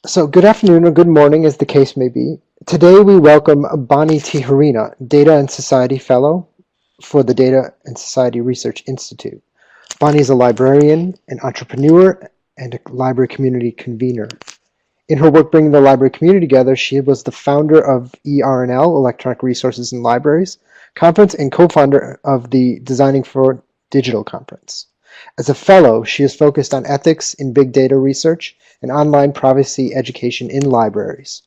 So good afternoon or good morning, as the case may be. Today we welcome Bonnie Tijerina, Data and Society Fellow for the Data and Society Research Institute. Bonnie is a librarian, an entrepreneur, and a library community convener. In her work bringing the library community together, she was the founder of eRNL, Electronic Resources in Libraries, conference and co-founder of the Designing for Digital conference. As a fellow, she is focused on ethics in big data research and online privacy education in libraries.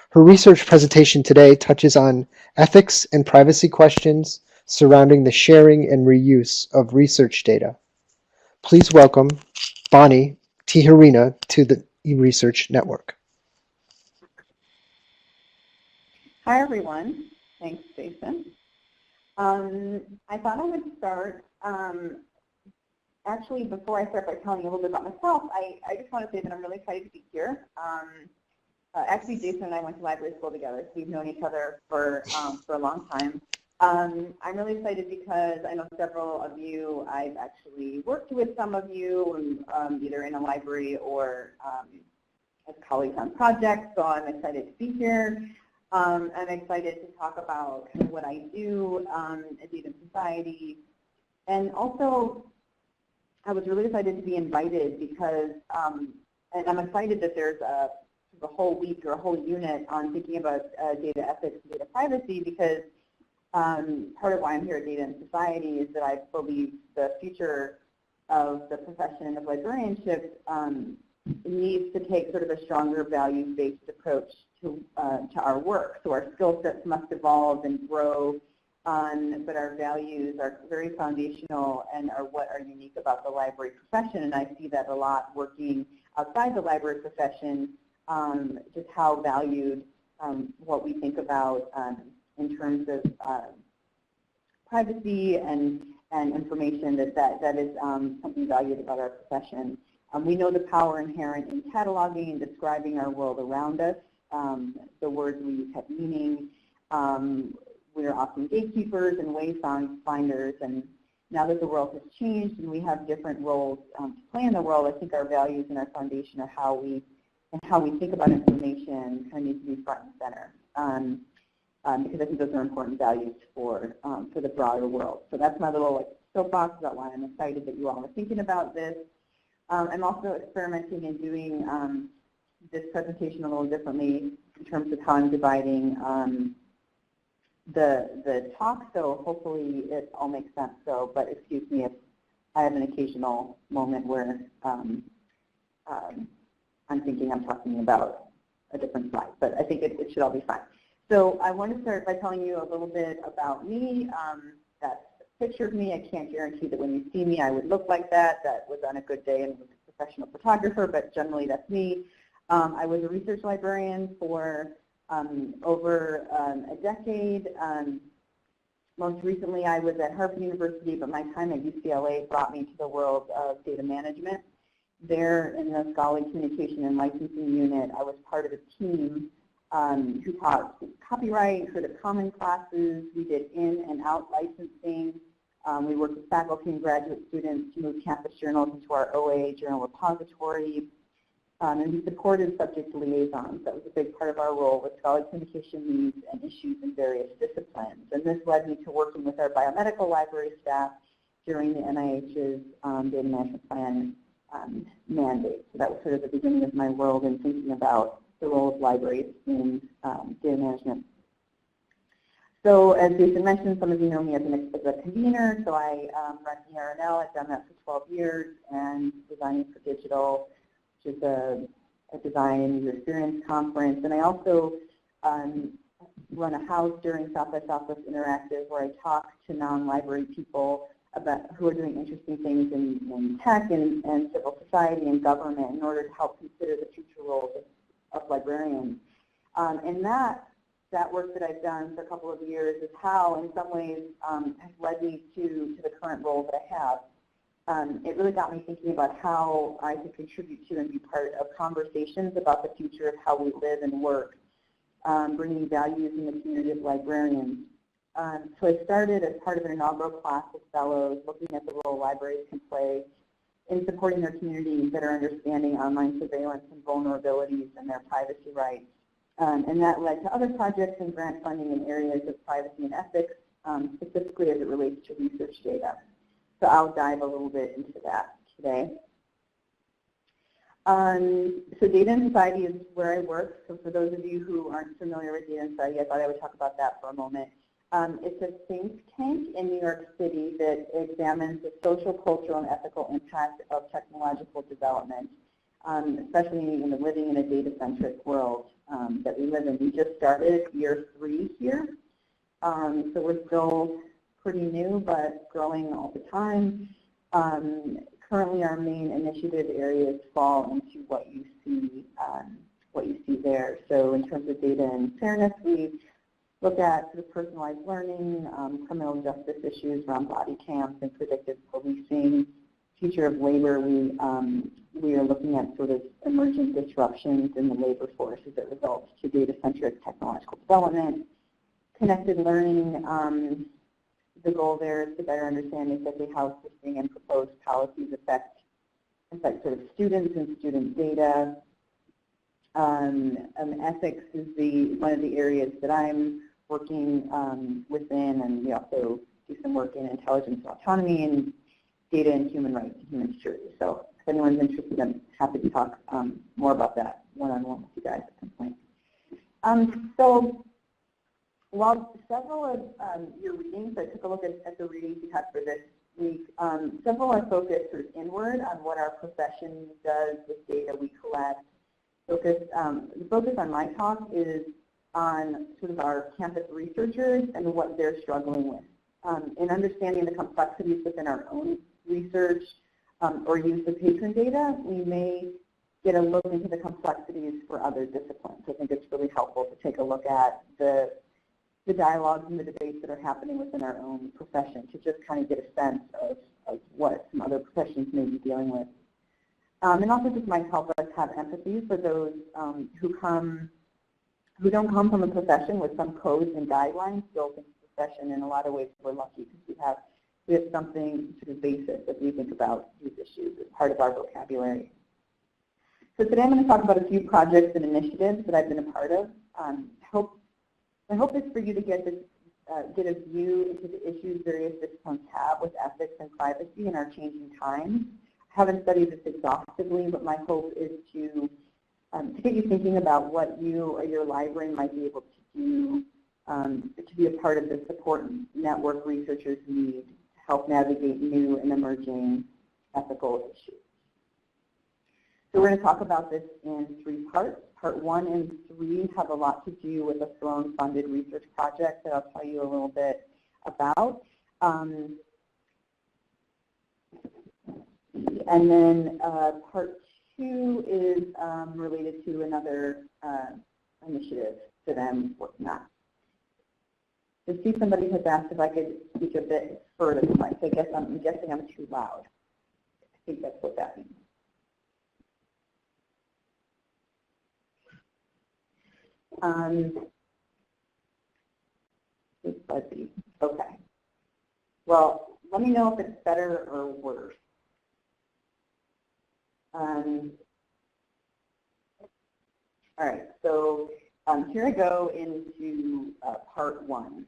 Her research presentation today touches on ethics and privacy questions surrounding the sharing and reuse of research data. Please welcome Bonnie Tijerina to the eResearch Network. Hi, everyone. Thanks, Jason. I thought I would start, actually, before I start by telling you a little bit about myself, I just want to say that I'm really excited to be here. Actually, Jason and I went to library school together, so we've known each other for a long time. I'm really excited because I know several of you, I've actually worked with some of you, either in a library or as colleagues on projects, so I'm excited to be here. I'm excited to talk about what I do at Data Society. And also, I was really excited to be invited because, and I'm excited that there's a whole week or a whole unit on thinking about data ethics and data privacy, because part of why I'm here at Data and Society is that I believe the future of the profession of librarianship needs to take sort of a stronger values-based approach to our work. So our skill sets must evolve and grow, but our values are very foundational and are what are unique about the library profession. And I see that a lot working outside the library profession, just how valued what we think about in terms of privacy and information, that is something valued about our profession. We know the power inherent in cataloging and describing our world around us. The words we use have meaning. We are often gatekeepers and wayfinders, and now that the world has changed and we have different roles to play in the world, I think our values and our foundation are how we think about information kind of need to be front and center, because I think those are important values for the broader world. So that's my little soapbox about why I'm excited that you all are thinking about this. I'm also experimenting and doing this presentation a little differently in terms of how I'm dividing the talk, so hopefully it all makes sense. So, but excuse me if I have an occasional moment where I'm thinking I'm talking about a different slide, but I think it should all be fine. So I want to start by telling you a little bit about me. That's a picture of me. I can't guarantee that when you see me I would look like that. That was on a good day and was a professional photographer, but generally that's me. I was a research librarian for over a decade. Most recently I was at Harvard University, but my time at UCLA brought me to the world of data management. There in the Scholarly Communication and Licensing Unit, I was part of a team who taught copyright, Creative Commons classes. We did in and out licensing. We worked with faculty and graduate students to move campus journals into our OA journal repository. And we supported subject liaisons. That was a big part of our role with scholarly communication needs and issues in various disciplines. And this led me to working with our biomedical library staff during the NIH's data management plan mandate. So that was sort of the beginning of my world in thinking about the role of libraries in data management. So as Jason mentioned, some of you know me as a convener. So I run eRNL. I've done that for 12 years, and Designing for Digital, which is a design and user experience conference. And I also run a house during South by Southwest Interactive where I talk to non-library people about who are doing interesting things in tech and civil society and government in order to help consider the future roles of librarians. And that work that I've done for a couple of years is how, in some ways, has led me to the current role that I have. It really got me thinking about how I could contribute to and be part of conversations about the future of how we live and work, bringing values in the community of librarians. So I started as part of an inaugural class of fellows looking at the role libraries can play in supporting their communities that are understanding online surveillance and vulnerabilities and their privacy rights. And that led to other projects and grant funding in areas of privacy and ethics, specifically as it relates to research data. So I'll dive a little bit into that today. So Data and Society is where I work. So for those of you who aren't familiar with Data and Society, I thought I would talk about that for a moment. It's a think tank in New York City that examines the social, cultural, and ethical impact of technological development, especially in the living in a data-centric world that we live in. We just started year 3 here, so we're still pretty new, but growing all the time. Currently, our main initiative areas fall into what you see there. So in terms of data and fairness, we look at sort of personalized learning, criminal justice issues around body cams and predictive policing. Future of labor, we are looking at sort of emergent disruptions in the labor force as it results to data-centric technological development. Connected learning, the goal there is to better understand exactly how existing and proposed policies affect sort of students and student data. Ethics is one of the areas that I'm working within, and we also do some work in intelligence and autonomy and data and human rights and human security. So if anyone's interested, I'm happy to talk more about that one-on-one with you guys at some point. So while several of your readings, I took a look at the readings we had for this week, several are focused sort of inward on what our profession does with data we collect. The focus on my talk is on sort of our campus researchers and what they're struggling with. In understanding the complexities within our own research or use of patron data, we may get a look into the complexities for other disciplines. I think it's really helpful to take a look at the dialogues and the debates that are happening within our own profession to just kind of get a sense of what some other professions may be dealing with. And also just might help us have empathy for those who don't come from a profession with some codes and guidelines built into the profession. In a lot of ways, we're lucky because we have something sort of basic that we think about these issues as part of our vocabulary. So today I'm going to talk about a few projects and initiatives that I've been a part of. My hope is for you to get a view into the issues various disciplines have with ethics and privacy in our changing times. I haven't studied this exhaustively, but my hope is to get you thinking about what you or your library might be able to do to be a part of the support network researchers need to help navigate new and emerging ethical issues. So we're going to talk about this in 3 parts. Part 1 and 3 have a lot to do with a Sloan-funded research project that I'll tell you a little bit about. And then Part 2 is related to another initiative that I'm working on. I see somebody has asked if I could speak a bit further. So I'm guessing I'm too loud. I think that's what that means. It's fuzzy. Okay. Well, let me know if it's better or worse. All right. So here I go into part 1.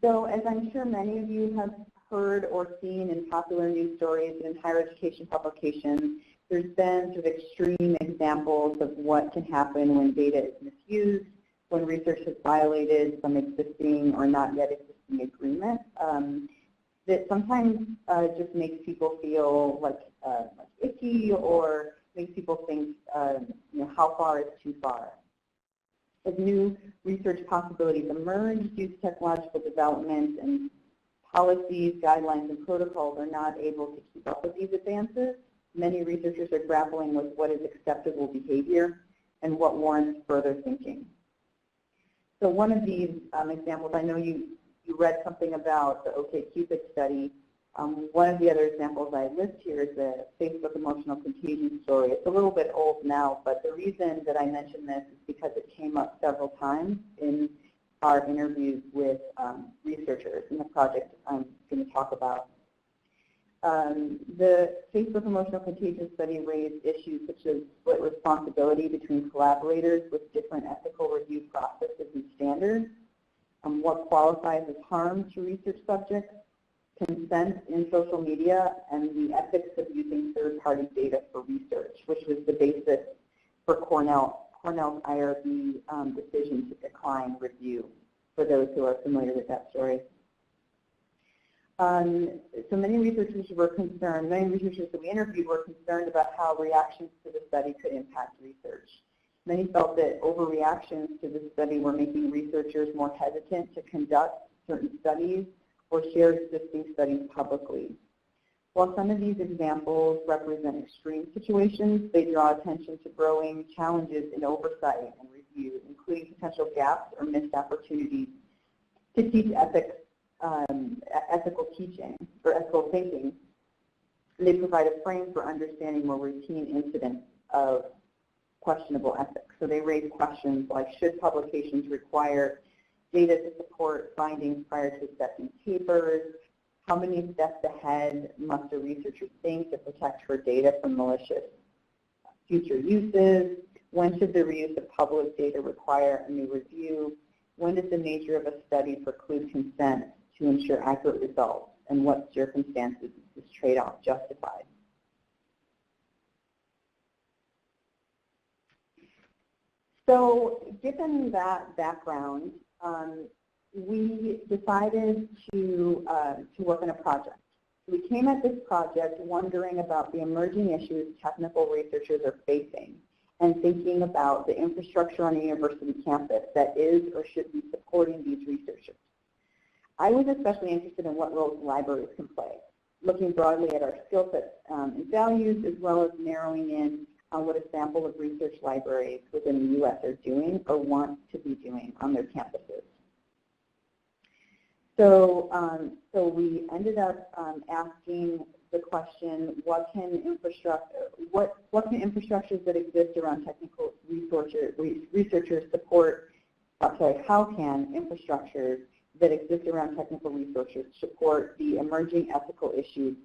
So as I'm sure many of you have heard or seen in popular news stories and in higher education publications, there's been sort of extreme examples of what can happen when data is misused, when research has violated some existing or not yet existing agreement, that sometimes just makes people feel like icky or makes people think, how far is too far. As new research possibilities emerge due to technological development and policies, guidelines, and protocols are not able to keep up with these advances, many researchers are grappling with what is acceptable behavior and what warrants further thinking. So one of these examples, I know you read something about the OkCupid study. One of the other examples I list here is the Facebook emotional contagion story. It's a little bit old now, but the reason that I mention this is because it came up several times in our interviews with researchers in the project I'm going to talk about The Facebook Emotional Contagion study raised issues such as split responsibility between collaborators with different ethical review processes and standards, what qualifies as harm to research subjects, consent in social media, and the ethics of using third-party data for research, which was the basis for Cornell's IRB decision to decline review, for those who are familiar with that story. So many researchers that we interviewed were concerned about how reactions to the study could impact research. Many felt that overreactions to the study were making researchers more hesitant to conduct certain studies or share existing studies publicly. While some of these examples represent extreme situations, they draw attention to growing challenges in oversight and review, including potential gaps or missed opportunities to teach ethical teaching or ethical thinking. They provide a frame for understanding more routine incidents of questionable ethics. So they raise questions like, should publications require data to support findings prior to accepting papers? How many steps ahead must a researcher think to protect her data from malicious future uses? When should the reuse of public data require a new review? When does the nature of a study preclude consent to ensure accurate results? And what circumstances is this trade-off justified? So given that background, we decided to work on a project. We came at this project wondering about the emerging issues technical researchers are facing and thinking about the infrastructure on a university campus that is or should be supporting these researchers. I was especially interested in what roles libraries can play, looking broadly at our skill sets and values, as well as narrowing in on what a sample of research libraries within the U.S. are doing or want to be doing on their campuses. So, we ended up asking the question, what can infrastructures that exist around technical researchers support, how can infrastructures that exist around technical researchers support the emerging ethical issues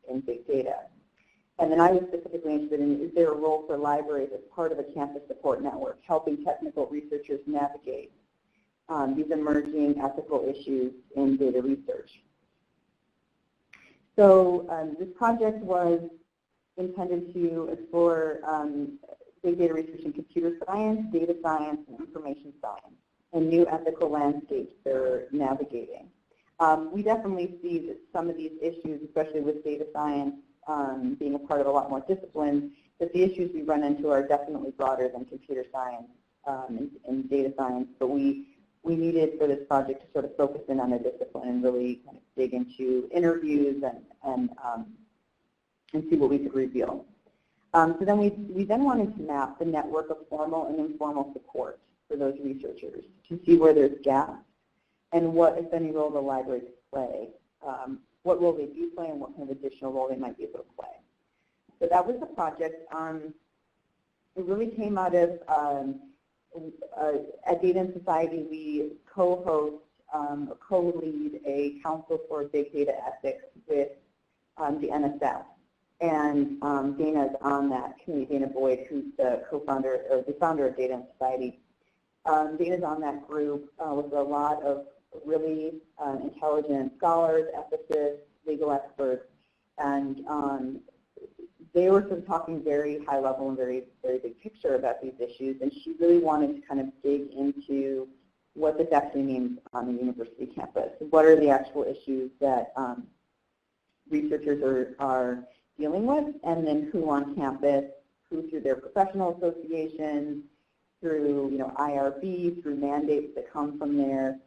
in big data? And then I was specifically interested in, is there a role for libraries as part of a campus support network, helping technical researchers navigate these emerging ethical issues in data research? So this project was intended to explore big data research in computer science, data science, and information science, and new ethical landscapes they're navigating. We definitely see that some of these issues, especially with data science being a part of a lot more disciplines, that the issues we run into are definitely broader than computer science and data science, but we needed for this project to sort of focus in on a discipline and really kind of dig into interviews and see what we could reveal. So then we then wanted to map the network of formal and informal support for those researchers to see where there's gaps and what, if any, role the library could play, what role they do play and what kind of additional role they might be able to play. So that was the project. It really came out of at Data and Society, we co-host, co-lead a Council for Big Data Ethics with the NSF. And Dana is on that committee, Dana Boyd, who's the co-founder, or the founder of Data and Society. Dana's on that group with a lot of really intelligent scholars, ethicists, legal experts, and they were sort of talking very high level and very big picture about these issues, and she really wanted to kind of dig into what this actually means on the university campus. What are the actual issues that researchers are dealing with, and then who on campus, who through their professional associations, through IRB, through mandates that come from their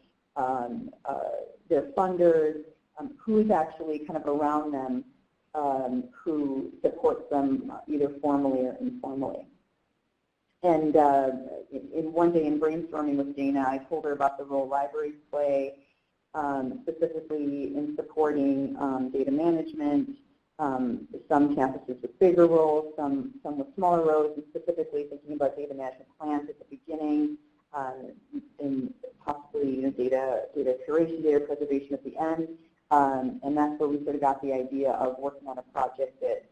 funders, who is actually kind of around them, who supports them either formally or informally. And in one day in brainstorming with Dana, I told her about the role libraries play, specifically in supporting data management, some campuses with bigger roles, some with smaller roles, and specifically thinking about data management plans at the beginning, and possibly data curation, data preservation at the end. And that's where we sort of got the idea of working on a project that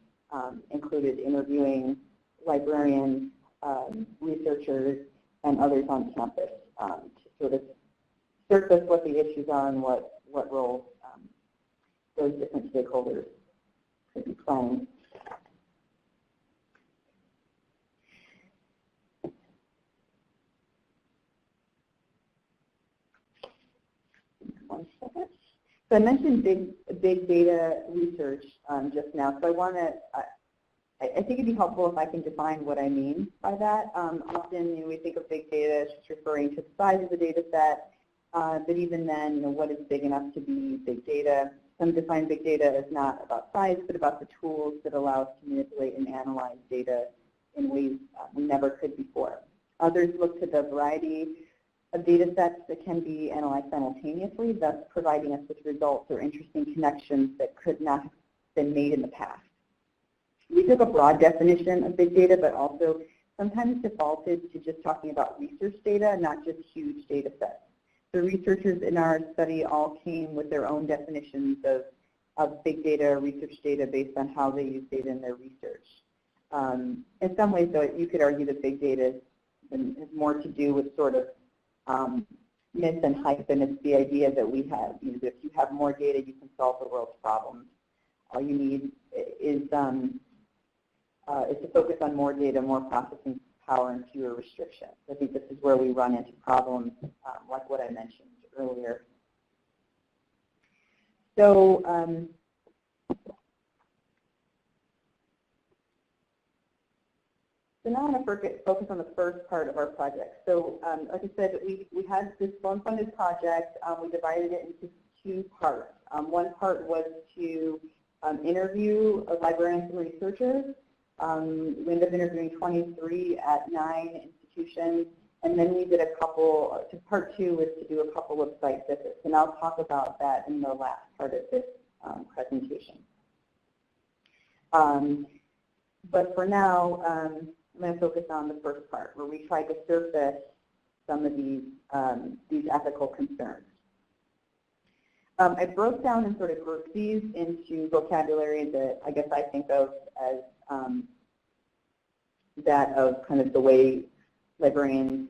included interviewing librarians, researchers, and others on campus to sort of surface what the issues are and what roles those different stakeholders could be playing. One second. So I mentioned big data research just now. So I want to, I think it'd be helpful if I can define what I mean by that. Often we think of big data as just referring to the size of the data set, but even then, what is big enough to be big data? Some define big data as not about size, but about the tools that allow us to manipulate and analyze data in ways we never could before. Others look to the variety of data sets that can be analyzed simultaneously, thus providing us with results or interesting connections that could not have been made in the past. We took a broad definition of big data, but also sometimes defaulted to just talking about research data, not just huge data sets. The researchers in our study all came with their own definitions of big data, research data, based on how they use data in their research. In some ways, though, you could argue that big data has more to do with sort of myth and hype, and it's the idea that we have, if you have more data, you can solve the world's problems. All you need is to focus on more data, more processing power, and fewer restrictions. I think this is where we run into problems like what I mentioned earlier. So now I'm going to focus on the first part of our project. So like I said, we had this loan-funded project. We divided it into two parts. One part was to interview librarians and researchers. We ended up interviewing 23 at 9 institutions, and then we did a couple, part two was to do a couple of site visits, and I'll talk about that in the last part of this presentation. But for now, I'm going to focus on the first part, where we tried to surface some of these ethical concerns. I broke down and sort of grouped these into vocabulary that I guess I think of as that of kind of the way librarians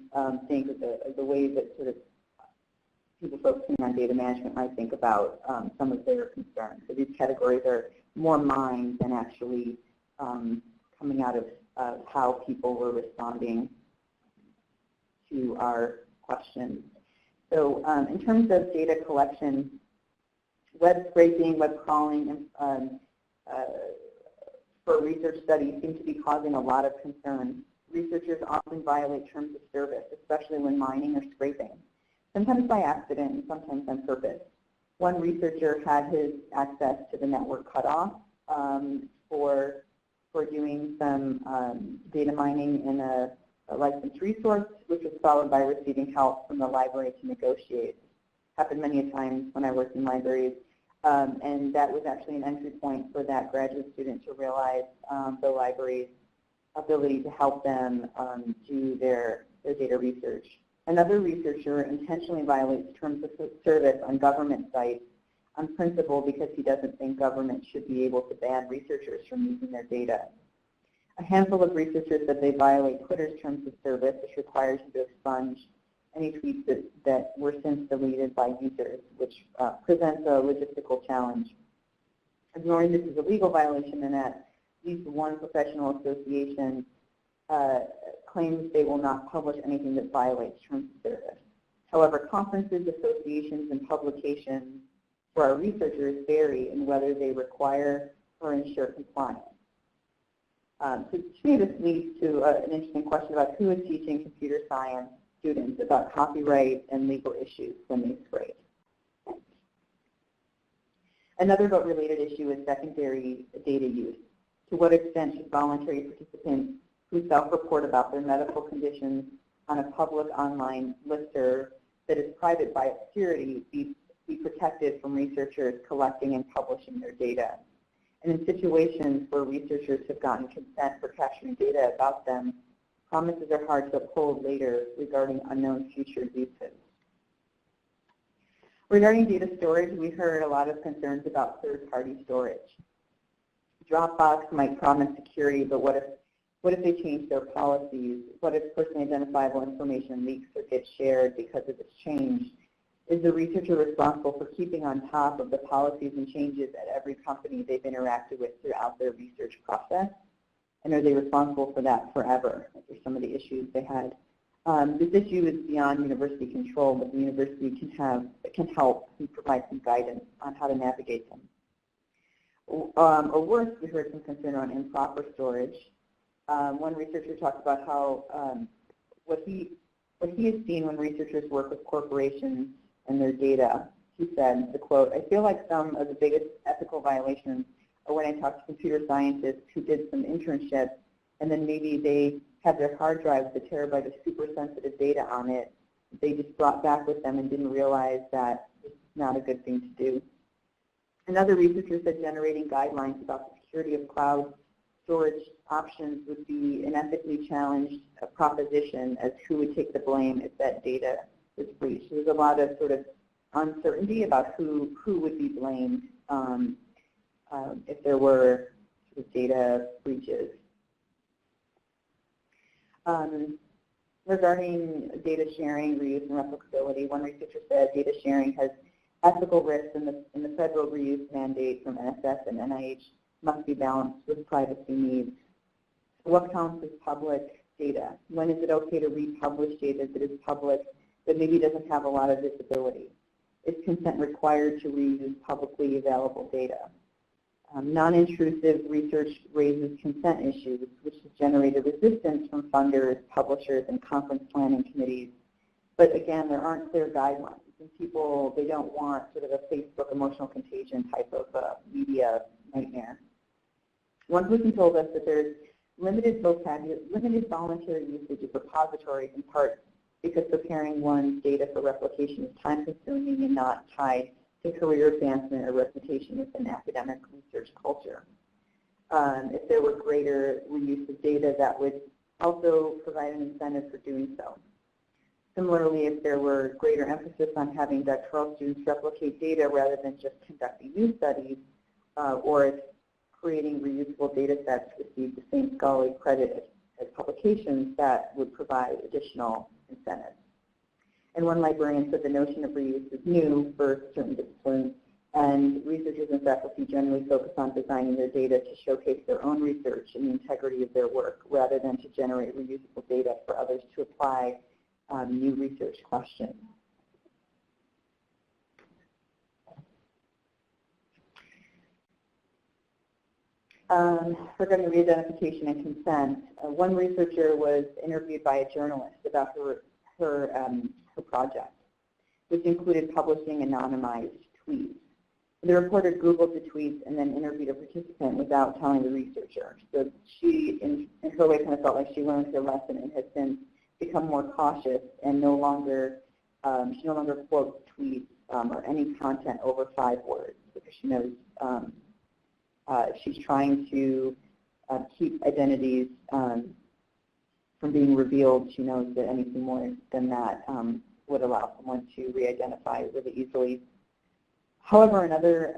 think, of the way that sort of people focusing on data management might think about some of their concerns. So these categories are more mine than actually coming out of how people were responding to our questions. So in terms of data collection, web scraping, web crawling, for research studies seem to be causing a lot of concern. Researchers often violate terms of service, especially when mining or scraping, sometimes by accident and sometimes on purpose. One researcher had his access to the network cut off for doing some data mining in a licensed resource, which was followed by receiving help from the library to negotiate. Happened many times when I worked in libraries. And that was actually an entry point for that graduate student to realize the library's ability to help them do their data research. Another researcher intentionally violates terms of service on government sites on principle because he doesn't think government should be able to ban researchers from using their data. A handful of researchers said they violate Twitter's terms of service, which requires you to expunge any tweets that were since deleted by users, which presents a logistical challenge. Ignoring this is a legal violation, and at least one professional association claims they will not publish anything that violates terms of service. However, conferences, associations, and publications for our researchers vary in whether they require or ensure compliance. So to me, this leads to an interesting question about who is teaching computer science students about copyright and legal issues when they scrape. Another but related issue is secondary data use. To what extent should voluntary participants who self-report about their medical conditions on a public online listserv that is private by its security be protected from researchers collecting and publishing their data? And in situations where researchers have gotten consent for capturing data about them, promises are hard to uphold later regarding unknown future uses. Regarding data storage, we heard a lot of concerns about third-party storage. Dropbox might promise security, but what if they change their policies? What if personally identifiable information leaks or gets shared because of this change? Is the researcher responsible for keeping on top of the policies and changes at every company they've interacted with throughout their research process? And are they responsible for that forever? Those are some of the issues they had. This issue is beyond university control, but the university can help and provide some guidance on how to navigate them. Or worse, we heard some concern around improper storage. One researcher talked about how what he has seen when researchers work with corporations and their data. He said, the quote, "I feel like some of the biggest ethical violations are when I talk to computer scientists who did some internship and then maybe they had their hard drives with a terabyte of super sensitive data on it. They just brought back with them and didn't realize that it's not a good thing to do." Another researcher said generating guidelines about the security of cloud storage options would be an ethically challenged proposition as who would take the blame if that data was breached. There's a lot of sort of uncertainty about who would be blamed if there were sort of data breaches. Regarding data sharing, reuse, and replicability, one researcher said data sharing has ethical risks in the federal reuse mandate from NSF and NIH must be balanced with privacy needs. What counts as public data? When is it okay to republish data that is public that maybe doesn't have a lot of visibility? Is consent required to reuse publicly available data? Non-intrusive research raises consent issues, which has generated resistance from funders, publishers, and conference planning committees. But again, there aren't clear guidelines, and people, they don't want sort of a Facebook emotional contagion type of media nightmare. One person told us that there's limited voluntary usage of repositories, in part because preparing one's data for replication is time-consuming and not tied to career advancement or reputation within academic research culture. If there were greater reuse of data, that would also provide an incentive for doing so. Similarly, if there were greater emphasis on having doctoral students replicate data rather than just conducting new studies, or if creating reusable data sets receive the same scholarly credit as publications, that would provide additional incentives. And one librarian said the notion of reuse is new for certain disciplines, and researchers and faculty generally focus on designing their data to showcase their own research and the integrity of their work, rather than to generate reusable data for others to apply new research questions. Regarding re-identification and consent, one researcher was interviewed by a journalist about her project, which included publishing anonymized tweets. The reporter Googled the tweets and then interviewed a participant without telling the researcher. So she, in her way, kind of felt like she learned her lesson and has since become more cautious and she no longer quotes tweets or any content over 5 words, because she knows she's trying to keep identities from being revealed. She knows that anything more than that would allow someone to re-identify really easily. However, another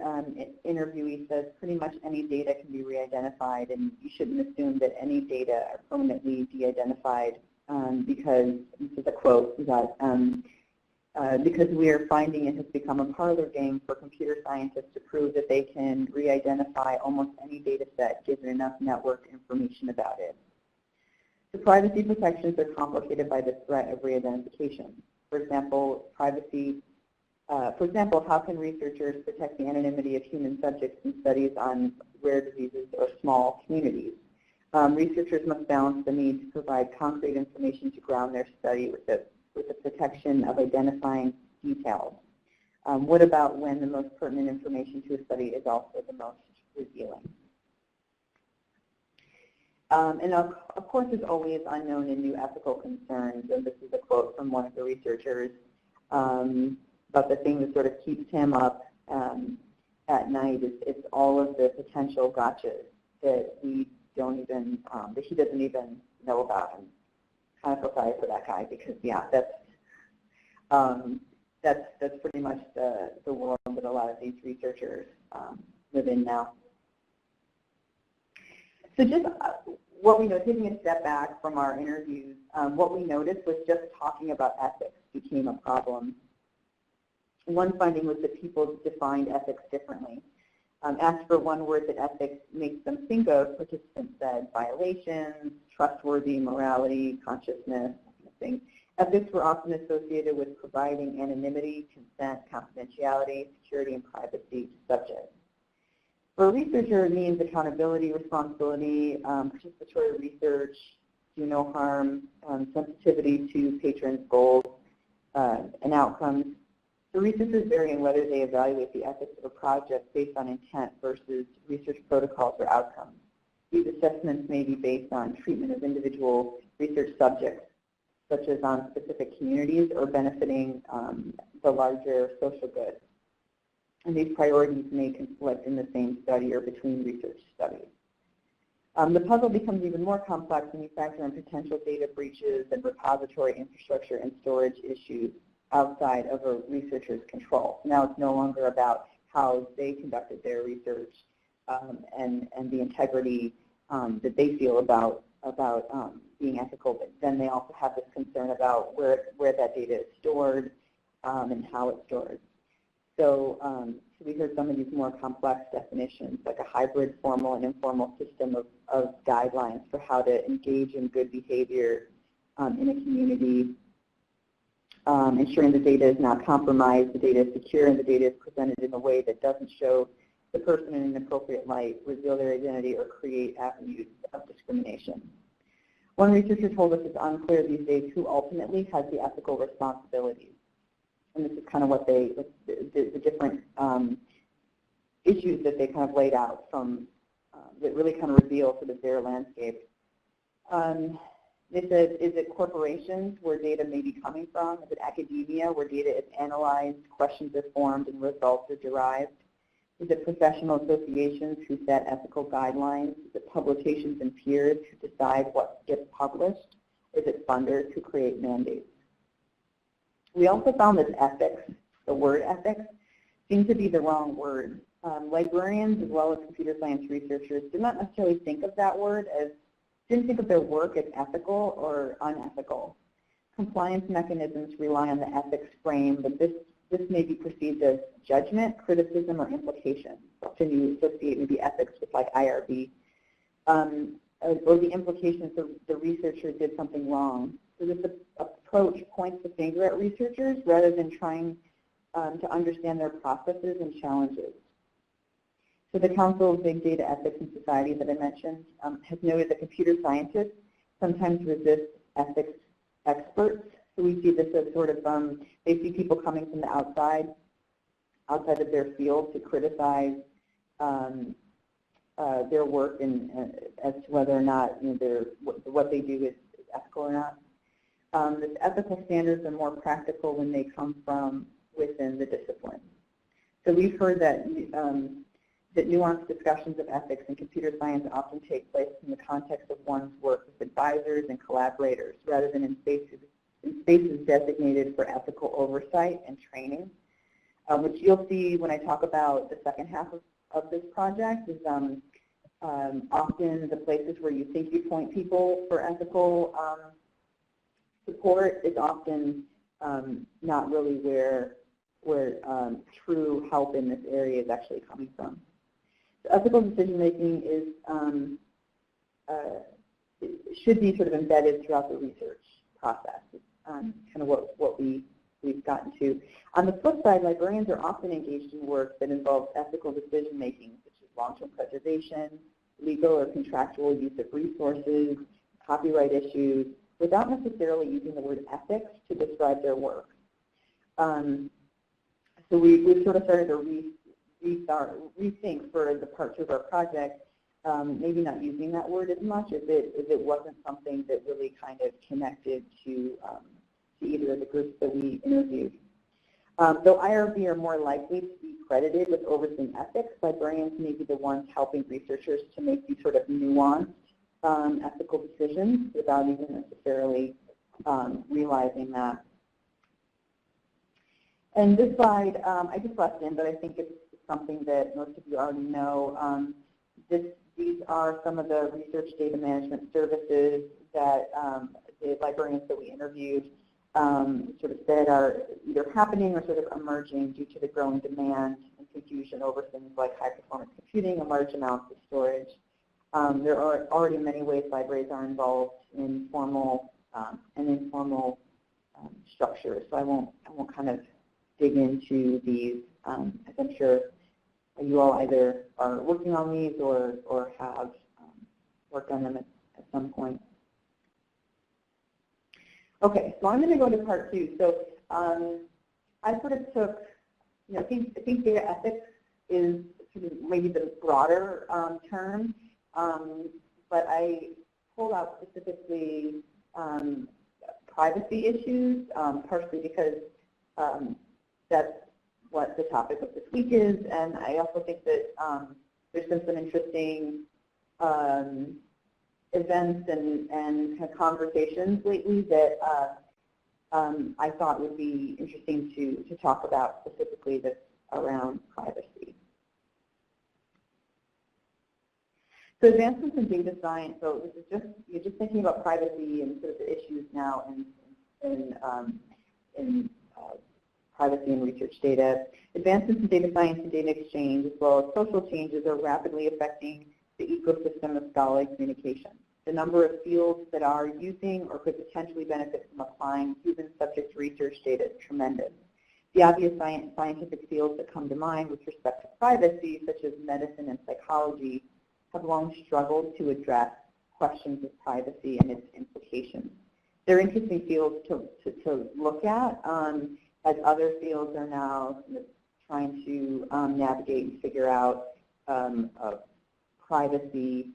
interviewee says pretty much any data can be re-identified, and you shouldn't assume that any data are permanently de-identified because, this is a quote, because we are finding it has become a parlor game for computer scientists to prove that they can re-identify almost any data set given enough network information about it. The privacy protections are complicated by the threat of re-identification. For example, how can researchers protect the anonymity of human subjects in studies on rare diseases or small communities? Researchers must balance the need to provide concrete information to ground their study with the protection of identifying details. What about when the most pertinent information to a study is also the most revealing? And of course, there's always unknown and new ethical concerns, and this is a quote from one of the researchers about the thing that sort of keeps him up at night. It's all of the potential gotchas that we don't even, that he doesn't even know about. And kind of feel sorry for that guy because, yeah, that's that's pretty much the world that a lot of these researchers live in now. So just what we know, taking a step back from our interviews, what we noticed was just talking about ethics became a problem. One finding was that people defined ethics differently. Asked for one word that ethics makes them think of, participants said violations, trustworthy, morality, consciousness, things. Ethics were often associated with providing anonymity, consent, confidentiality, security, and privacy to subjects. For a researcher, it means accountability, responsibility, participatory research, do no harm, sensitivity to patrons' goals and outcomes. The researchers vary in whether they evaluate the ethics of a project based on intent versus research protocols or outcomes. These assessments may be based on treatment of individual research subjects, such as on specific communities or benefiting the larger social good. And these priorities may conflict in the same study or between research studies. The puzzle becomes even more complex when you factor in potential data breaches and repository infrastructure and storage issues outside of a researcher's control. Now it's no longer about how they conducted their research and the integrity that they feel about being ethical, but then they also have this concern about where that data is stored and how it's stored. So we heard some of these more complex definitions, like a hybrid formal and informal system of guidelines for how to engage in good behavior in a community, ensuring the data is not compromised, the data is secure, and the data is presented in a way that doesn't show the person in an appropriate light, reveal their identity, or create avenues of discrimination. One researcher told us it's unclear these days who ultimately has the ethical responsibilities. And this is kind of what the different issues that they kind of laid out from that really kind of reveal sort of their landscape. They said, is it corporations where data may be coming from? Is it academia where data is analyzed, questions are formed, and results are derived? Is it professional associations who set ethical guidelines? Is it publications and peers who decide what gets published? Is it funders who create mandates? We also found that ethics, the word ethics, seemed to be the wrong word. Librarians as well as computer science researchers did not necessarily think of that word as, didn't think of their work as ethical or unethical. Compliance mechanisms rely on the ethics frame, but this may be perceived as judgment, criticism, or implication. Often you associate maybe ethics with like IRB, or the implications that the researcher did something wrong. So this approach points the finger at researchers rather than trying to understand their processes and challenges. So the Council of Big Data Ethics and Society that I mentioned has noted that computer scientists sometimes resist ethics experts. So we see this as sort of, they see people coming from the outside of their field to criticize their work and as to whether or not what they do is ethical or not. The ethical standards are more practical when they come from within the discipline. So we've heard that that nuanced discussions of ethics in computer science often take place in the context of one's work with advisors and collaborators rather than in spaces designated for ethical oversight and training, which you'll see when I talk about the second half of this project is often the places where you think you point people for ethical support is often not really where true help in this area is actually coming from. So ethical decision making is should be sort of embedded throughout the research process. Kind of what we've gotten to. On the flip side, librarians are often engaged in work that involves ethical decision making, such as long-term preservation, legal or contractual use of resources, copyright issues, without necessarily using the word ethics to describe their work. So we've sort of started to rethink for the part two of our project, maybe not using that word as much if it wasn't something that really kind of connected to either of the groups that we interviewed. Though IRB are more likely to be credited with overseeing ethics, librarians may be the ones helping researchers to make these sort of nuanced ethical decisions without even necessarily realizing that. And this slide, I just left in, but I think it's something that most of you already know. These are some of the research data management services that the librarians that we interviewed sort of said are either happening or sort of emerging due to the growing demand and confusion over things like high-performance computing and large amounts of storage. There are already many ways libraries are involved in formal and informal structures, so I won't kind of dig into these, as I'm sure you all either are working on these or have worked on them at some point. Okay, so I'm going to go to part two. So I sort of took, I think data ethics is sort of maybe the broader term, but I pulled out specifically privacy issues, partially because that's what the topic of this week is, and I also think that there's been some interesting events and kind of conversations lately that I thought would be interesting to talk about, specifically that's around privacy. So advancements in data science, so this is just, you're just thinking about privacy and sort of the issues now in privacy and research data. Advancements in data science and data exchange, as well as social changes, are rapidly affecting the ecosystem of scholarly communication. The number of fields that are using or could potentially benefit from applying human subject research data is tremendous. The obvious scientific fields that come to mind with respect to privacy, such as medicine and psychology, have long struggled to address questions of privacy and its implications. They're interesting fields to look at, as other fields are now trying to navigate and figure out privacy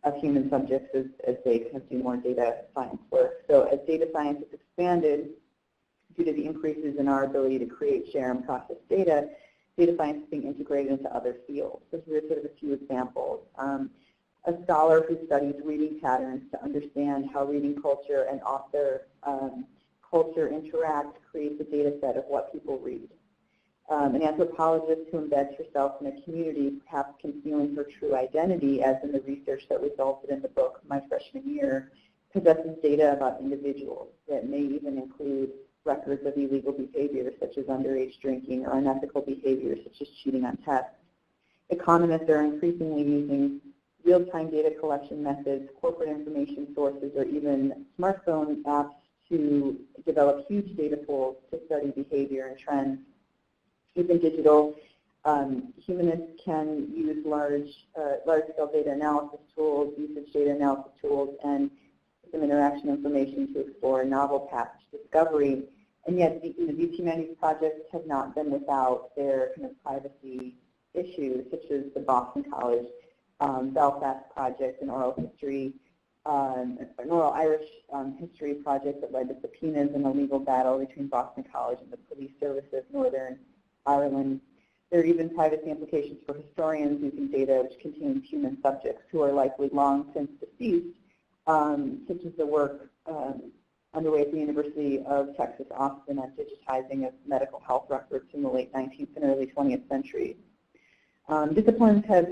of human subjects as they kind of do more data science work. So as data science has expanded due to the increases in our ability to create, share, and process data, data science is being integrated into other fields. So here are sort of a few examples. A scholar who studies reading patterns to understand how reading culture and author culture interact creates a data set of what people read. An anthropologist who embeds herself in a community, perhaps concealing her true identity, as in the research that resulted in the book My Freshman Year, possesses data about individuals that may even include records of illegal behavior such as underage drinking or unethical behavior such as cheating on tests. Economists are increasingly using real-time data collection methods, corporate information sources, or even smartphone apps to develop huge data pools to study behavior and trends. Even digital, humanists can use large-scale data analysis tools, usage data analysis tools, and system interaction information to explore novel paths to discovery. And yet, these humanities projects have not been without their kind of privacy issues, such as the Boston College Belfast project, an oral Irish history project that led to subpoenas and a legal battle between Boston College and the police service of Northern Ireland. There are even privacy implications for historians using data which contains human subjects who are likely long since deceased, such as the work underway at the University of Texas, Austin, on digitizing of medical health records in the late 19th and early 20th centuries. Disciplines have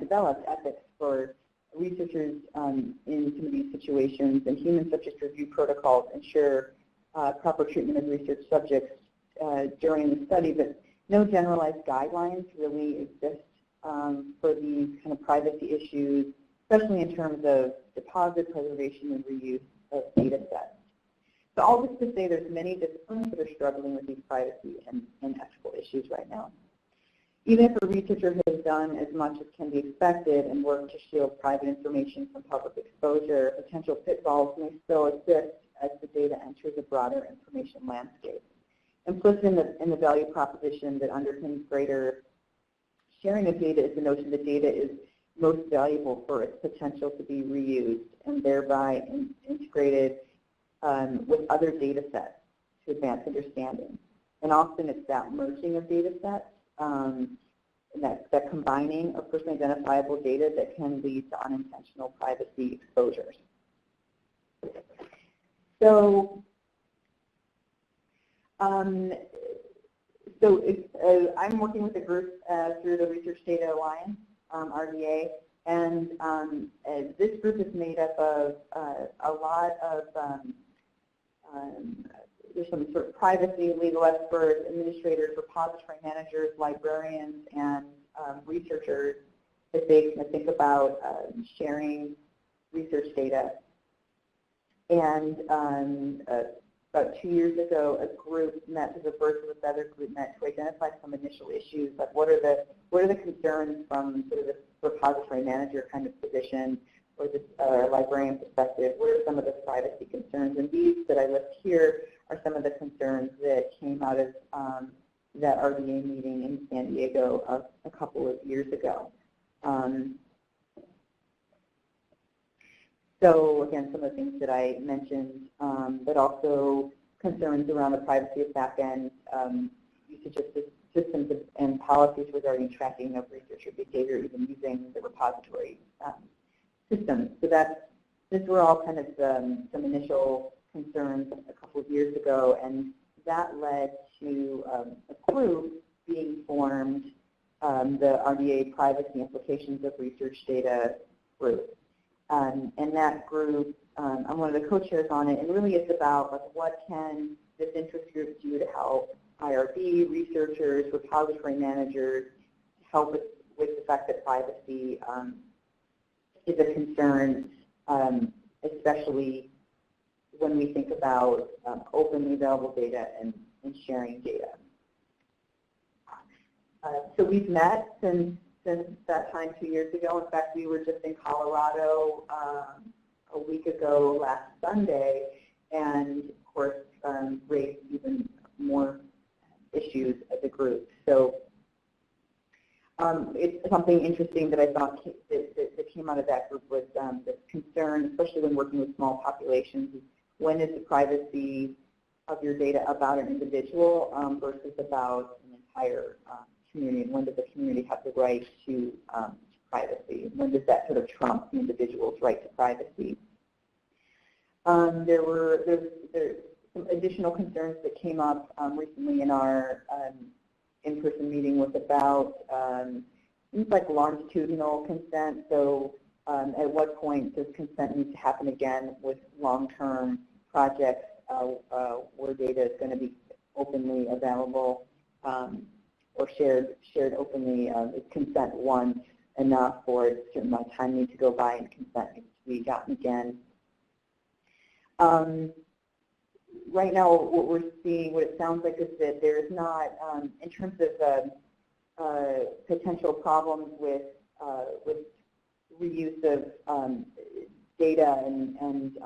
developed ethics for researchers in some of these situations, and human subject review protocols ensure proper treatment of research subjects during the study, but no generalized guidelines really exist for these kind of privacy issues, especially in terms of deposit, preservation, and reuse of data sets. So all this to say there's many disciplines that are struggling with these privacy and ethical issues right now. Even if a researcher has done as much as can be expected and worked to shield private information from public exposure, potential pitfalls may still exist as the data enters a broader information landscape. Implicit in the value proposition that underpins greater sharing of data is the notion that data is most valuable for its potential to be reused and thereby integrated with other data sets to advance understanding. And often it's that merging of data sets, and that combining of personally identifiable data that can lead to unintentional privacy exposures. So So I'm working with a group through the Research Data Alliance, RDA, and this group is made up of a lot of, there's some sort of privacy, legal experts, administrators, repository managers, librarians, and researchers as they think about sharing research data. And about 2 years ago, a group met, as a birds of a feather group met to identify some initial issues, like what are the concerns from sort of the repository manager kind of position or the librarian perspective, what are some of the privacy concerns? And these that I list here are some of the concerns that came out of that RDA meeting in San Diego a couple of years ago. So again, some of the things that I mentioned, but also concerns around the privacy of back-end usage of systems and policies regarding tracking of researcher behavior, even using the repository systems. So these were all kind of some initial concerns a couple of years ago, and that led to a group being formed, the RDA Privacy Implications of Research Data group. And that group, I'm one of the co-chairs on it, and really it's about like, what can this interest group do to help IRB, researchers, repository managers, help with the fact that privacy is a concern, especially when we think about openly available data and sharing data. So we've met since that time 2 years ago. In fact, we were just in Colorado a week ago last Sunday, and of course raised even more issues as a group. So it's something interesting that I thought that came out of that group was the concern, especially when working with small populations, is when is the privacy of your data about an individual versus about an entire community, and when does the community have the right to privacy? When does that sort of trump the individual's right to privacy? There's some additional concerns that came up recently in our in-person meeting was about things like longitudinal consent. So at what point does consent need to happen again with long-term projects where data is going to be openly available or shared openly? Is consent once enough, or a certain amount of time needs to go by and consent needs to be gotten again? Right now, what we're seeing, what it sounds like, is that there is not, in terms of potential problems with reuse of data and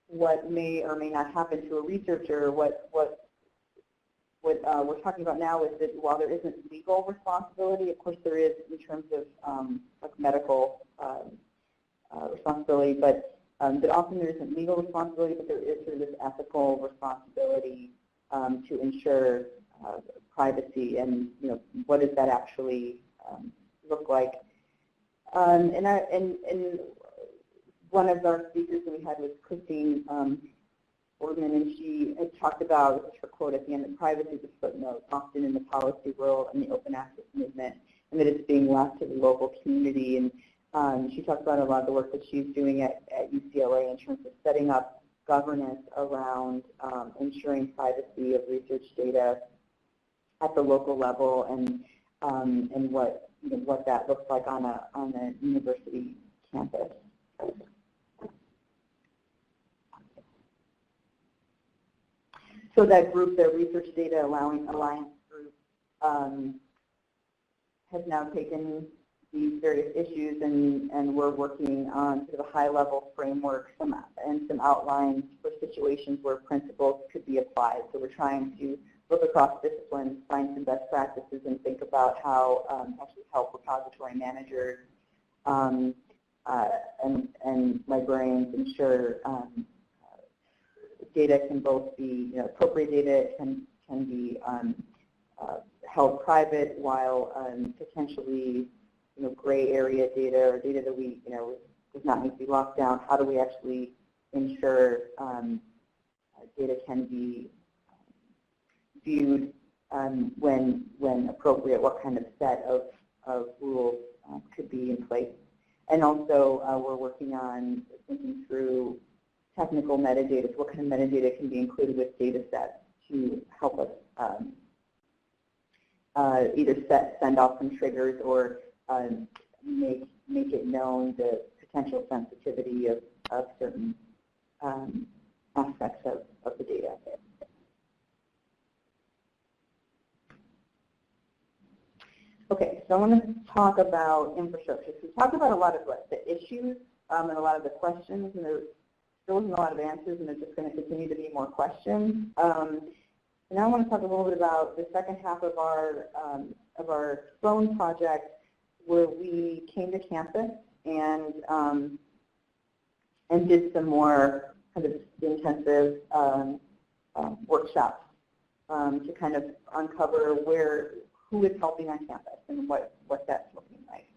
what may or may not happen to a researcher. What we're talking about now is that while there isn't legal responsibility, of course there is in terms of like medical responsibility, but that often there isn't legal responsibility, but there is sort of this ethical responsibility to ensure privacy, and what does that actually look like? And one of our speakers that we had was Christine Ortman, and she had talked about, this is her quote at the end, that privacy is a footnote often in the policy world and the open access movement, and that it's being left to the local community. And she talked about a lot of the work that she's doing at UCLA in terms of setting up governance around ensuring privacy of research data at the local level, and what that looks like on a university campus. So that group, the Research Data Alliance group, has now taken these various issues, and we're working on sort of a high-level framework and some outlines for situations where principles could be applied. So we're trying to look across disciplines, find some best practices, and think about how actually help repository managers and librarians ensure data can both be, appropriate data can be held private, while potentially, gray area data or data that we, does not need to be locked down. How do we actually ensure data can be viewed when appropriate, what kind of set of rules could be in place. And also, we're working on thinking through technical metadata, so what kind of metadata can be included with data sets to help us either send off some triggers or make it known the potential sensitivity of certain aspects of the data. Okay, so I want to talk about infrastructure. So we talked about a lot of the issues and a lot of the questions, and there still isn't a lot of answers, and there's just going to continue to be more questions. And now I want to talk a little bit about the second half of our phone project, where we came to campus and did some more kind of intensive workshops to kind of uncover who is helping on campus and what that's looking like.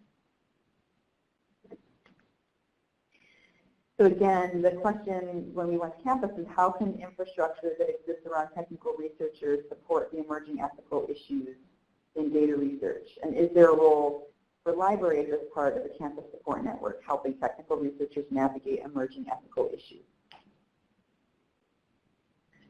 So again, the question when we went to campus is how can infrastructure that exists around technical researchers support the emerging ethical issues in data research? And is there a role for libraries as part of the campus support network helping technical researchers navigate emerging ethical issues?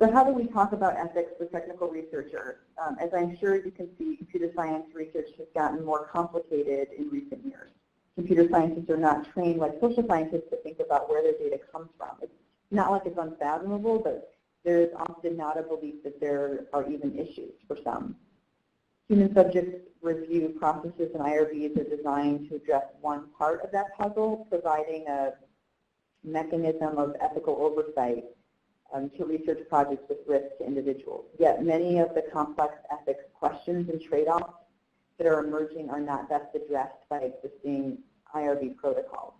So how do we talk about ethics for technical researchers? As I'm sure you can see, computer science research has gotten more complicated in recent years. Computer scientists are not trained like social scientists to think about where their data comes from. It's not like it's unfathomable, but there's often not a belief that there are even issues for some. Human subject review processes and IRBs are designed to address one part of that puzzle, providing a mechanism of ethical oversight to research projects with risk to individuals. Yet many of the complex ethics questions and trade-offs that are emerging are not best addressed by existing IRB protocols.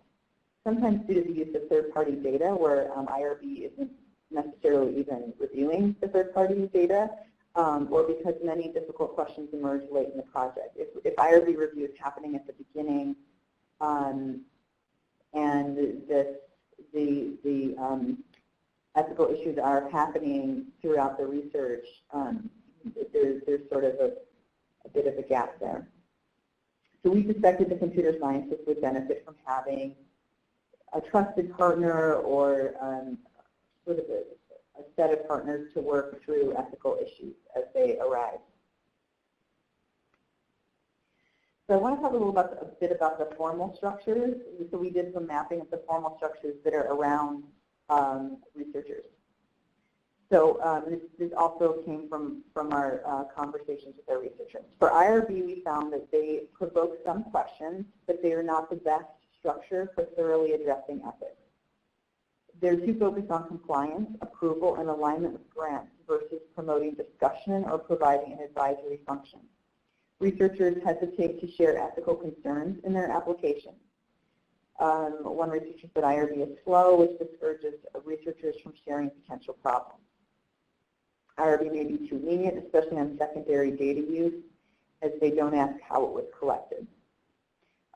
Sometimes due to the use of third-party data where IRB isn't necessarily even reviewing the third-party data, or because many difficult questions emerge late in the project. If IRB review is happening at the beginning and the ethical issues are happening throughout the research, there's sort of a bit of a gap there. So we suspected the computer scientists would benefit from having a trusted partner or sort of a set of partners to work through ethical issues as they arise. So I want to talk a bit about the formal structures. So we did some mapping of the formal structures that are around researchers. So this also came from our conversations with our researchers. For IRB, we found that they provoke some questions, but they are not the best structure for thoroughly addressing ethics. They're too focused on compliance, approval, and alignment with grants versus promoting discussion or providing an advisory function. Researchers hesitate to share ethical concerns in their applications. One researcher said IRB is slow, which discourages researchers from sharing potential problems. IRB may be too lenient, especially on secondary data use, as they don't ask how it was collected.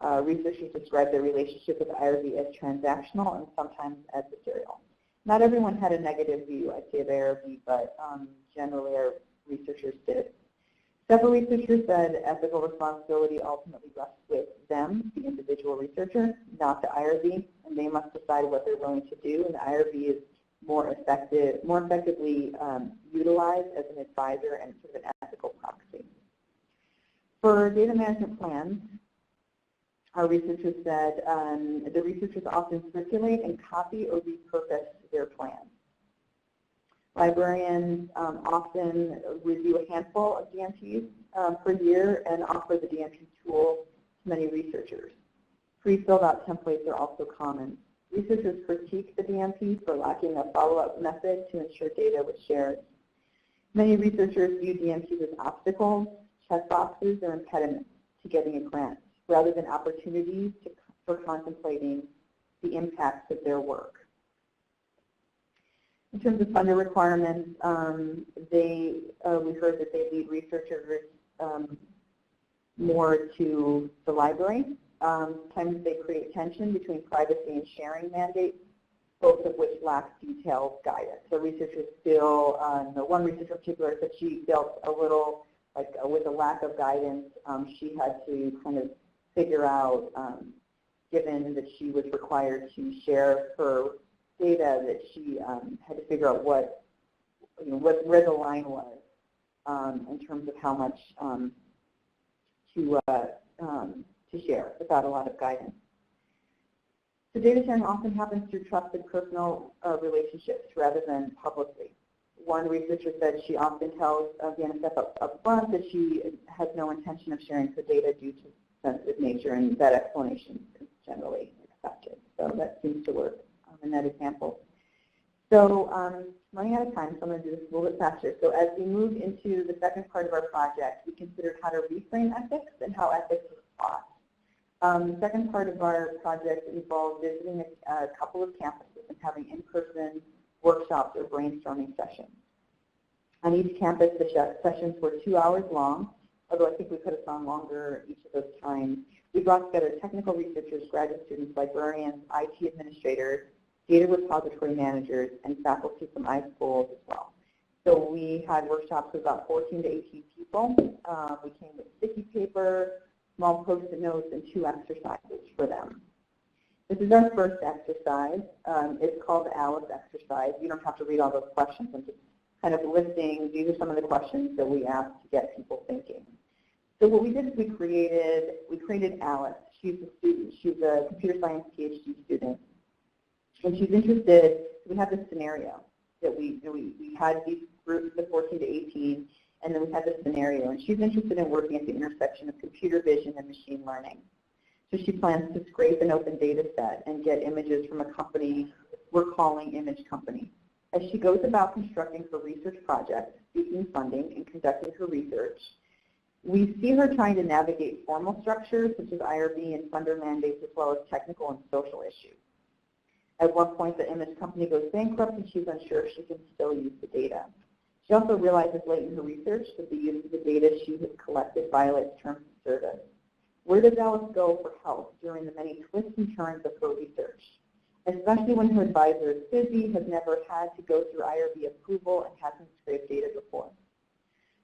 Researchers describe their relationship with IRB as transactional and sometimes adversarial. Not everyone had a negative view, I'd say, of IRB, but generally our researchers did. Several researchers said ethical responsibility ultimately rests with them, the individual researcher, not the IRB, and they must decide what they're willing to do, and the IRB is more effectively utilized as an advisor and sort of an ethical proxy. For data management plans, our researchers said the researchers often circulate and copy or repurpose their plans. Librarians often review a handful of DMPs per year and offer the DMP tool to many researchers. Pre-filled out templates are also common. Researchers critique the DMP for lacking a follow-up method to ensure data was shared. Many researchers view DMPs as obstacles, checkboxes, or impediments to getting a grant, rather than opportunities for contemplating the impacts of their work. In terms of funder requirements, we heard that they lead researchers more to the library. Sometimes they create tension between privacy and sharing mandates both of which lack detailed guidance. So researchers feel, the one researcher in particular said she felt a little like with a lack of guidance, she had to kind of figure out, given that she was required to share her data, that she had to figure out what, where the line was in terms of how much to share without a lot of guidance. So data sharing often happens through trusted personal relationships rather than publicly. One researcher said she often tells the NSF up front that she has no intention of sharing her data due to sensitive nature, and that explanation is generally accepted. So that seems to work in that example. So running out of time, so I'm going to do this a little bit faster. So as we move into the second part of our project, we considered how to reframe ethics and how ethics is taught. The second part of our project involved visiting a couple of campuses and having in-person workshops or brainstorming sessions. On each campus, the sessions were 2 hours long, although I think we could have gone longer each of those times. We brought together technical researchers, graduate students, librarians, IT administrators, data repository managers, and faculty from iSchools as well. So we had workshops with about 14 to 18 people. We came with sticky paper, small post-it notes, and 2 exercises for them. This is our first exercise. It's called the Alice exercise. You don't have to read all those questions. I'm just kind of listing, these are some of the questions that we asked to get people thinking. So what we did is we created Alice. She's a student. She's a computer science PhD student. And she's interested, we had this scenario that we had these groups of 14 to 18, and then we had this scenario. And she's interested in working at the intersection of computer vision and machine learning. So she plans to scrape an open data set and get images from a company we're calling Image Company. As she goes about constructing her research project, seeking funding, and conducting her research, we see her trying to navigate formal structures such as IRB and funder mandates, as well as technical and social issues. At one point, the Image Company goes bankrupt, and she's unsure if she can still use the data. She also realizes late in her research that the use of the data she has collected violates terms of service. Where does Alice go for help during the many twists and turns of her research, especially when her advisor is busy, has never had to go through IRB approval, and hasn't scraped data before?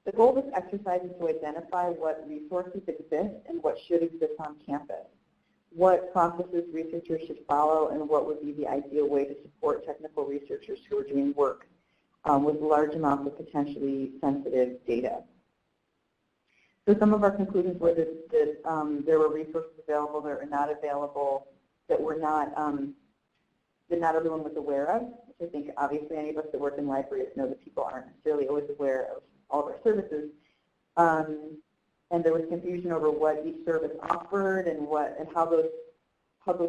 The goal of this exercise is to identify what resources exist and what should exist on campus, what processes researchers should follow, and what would be the ideal way to support technical researchers who are doing work with large amounts of potentially sensitive data. So some of our conclusions were that there were resources available that are not available, that were not, that not everyone was aware of. I think obviously any of us that work in libraries know that people aren't necessarily always aware of all of our services. And there was confusion over what each service offered and how those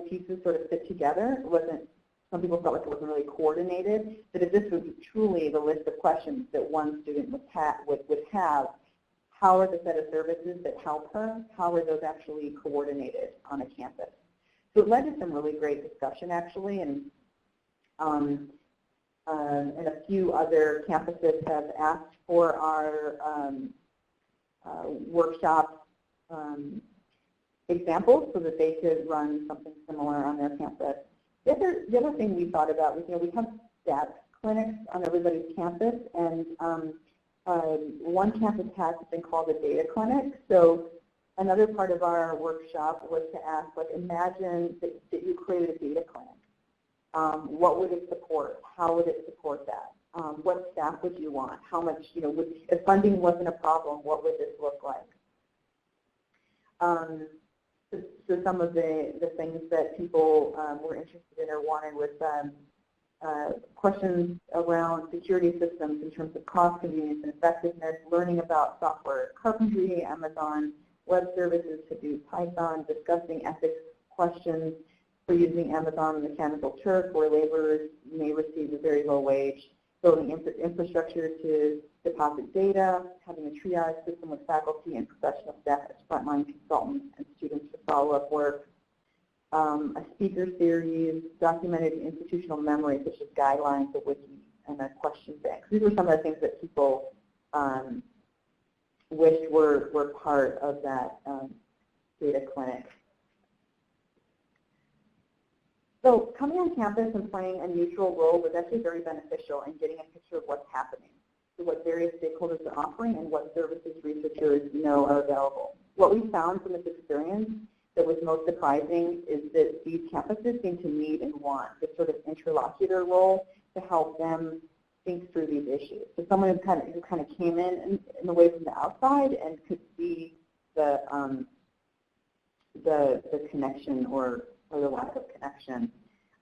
pieces sort of fit together. It wasn't, some people felt like it wasn't really coordinated. But if this was truly the list of questions that one student would have, how are the set of services that help her, how are those actually coordinated on a campus? So it led to some really great discussion actually, and a few other campuses have asked for our workshop examples so that they could run something similar on their campus. The other thing we thought about was, we have stats clinics on everybody's campus, and one campus has something called a data clinic. So another part of our workshop was to ask, imagine that you created a data clinic. What would it support? How would it support that? What staff would you want? How much, if funding wasn't a problem, what would this look like? So some of the things that people were interested in or wanted was questions around security systems in terms of cost, convenience, and effectiveness, learning about software carpentry, Amazon Web Services, Hadoop, Python, discussing ethics questions for using Amazon Mechanical Turk, where laborers may receive a very low wage, building infrastructure to deposit data, having a triage system with faculty and professional staff as frontline consultants and students for follow-up work, a speaker series, documented institutional memory, such as guidelines, a wiki, and a question bank. These were some of the things that people wished were part of that data clinic. So coming on campus and playing a neutral role was actually very beneficial in getting a picture of what's happening, so what various stakeholders are offering and what services researchers know are available. What we found from this experience that was most surprising is that these campuses seem to need and want this sort of interlocutor role to help them think through these issues. So someone who kind of came in a way from the outside and could see the connection or the lack of connection.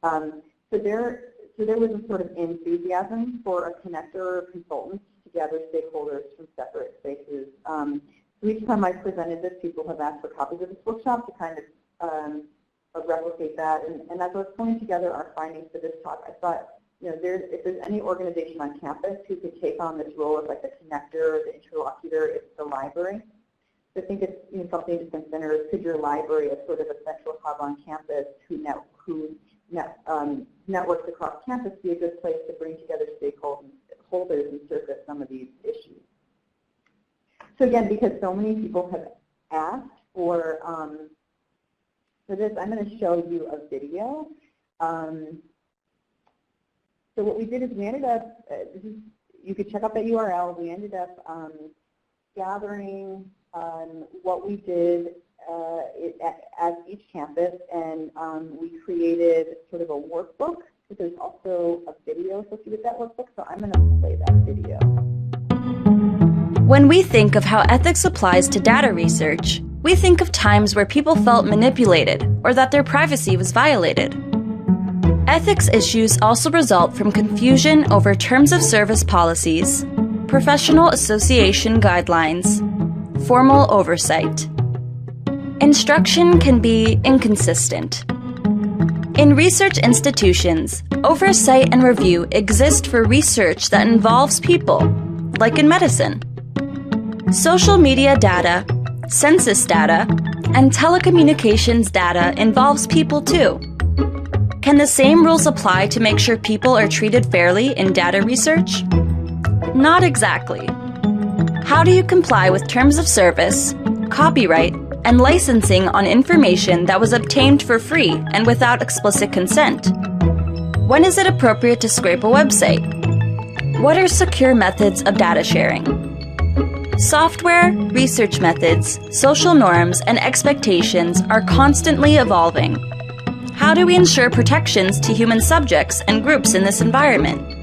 So there was a sort of enthusiasm for a connector or a consultant to gather stakeholders from separate spaces. So each time I presented this, people have asked for copies of this workshop to kind of replicate that. And as I was pulling together our findings for this talk, I thought, you know, if there's any organization on campus who could take on this role as like the connector, the interlocutor, it's the library. So I think it's, you know, something to consider is, could your library as sort of a central hub on campus who networks across campus be a good place to bring together stakeholders and surface some of these issues? So again, because so many people have asked for this, I'm going to show you a video. So what we did is we ended up, you could check out that URL, we ended up gathering what we did at each campus, and we created sort of a workbook. But there's also a video associated with that workbook, so I'm going to play that video. When we think of how ethics applies to data research, we think of times where people felt manipulated or that their privacy was violated. Ethics issues also result from confusion over terms of service policies, professional association guidelines, formal oversight. Instruction can be inconsistent. In research institutions, oversight and review exist for research that involves people, like in medicine. Social media data, census data, and telecommunications data involves people too. Can the same rules apply to make sure people are treated fairly in data research? Not exactly. How do you comply with terms of service, copyright, and licensing on information that was obtained for free and without explicit consent? When is it appropriate to scrape a website? What are secure methods of data sharing? Software, research methods, social norms, and expectations are constantly evolving. How do we ensure protections to human subjects and groups in this environment?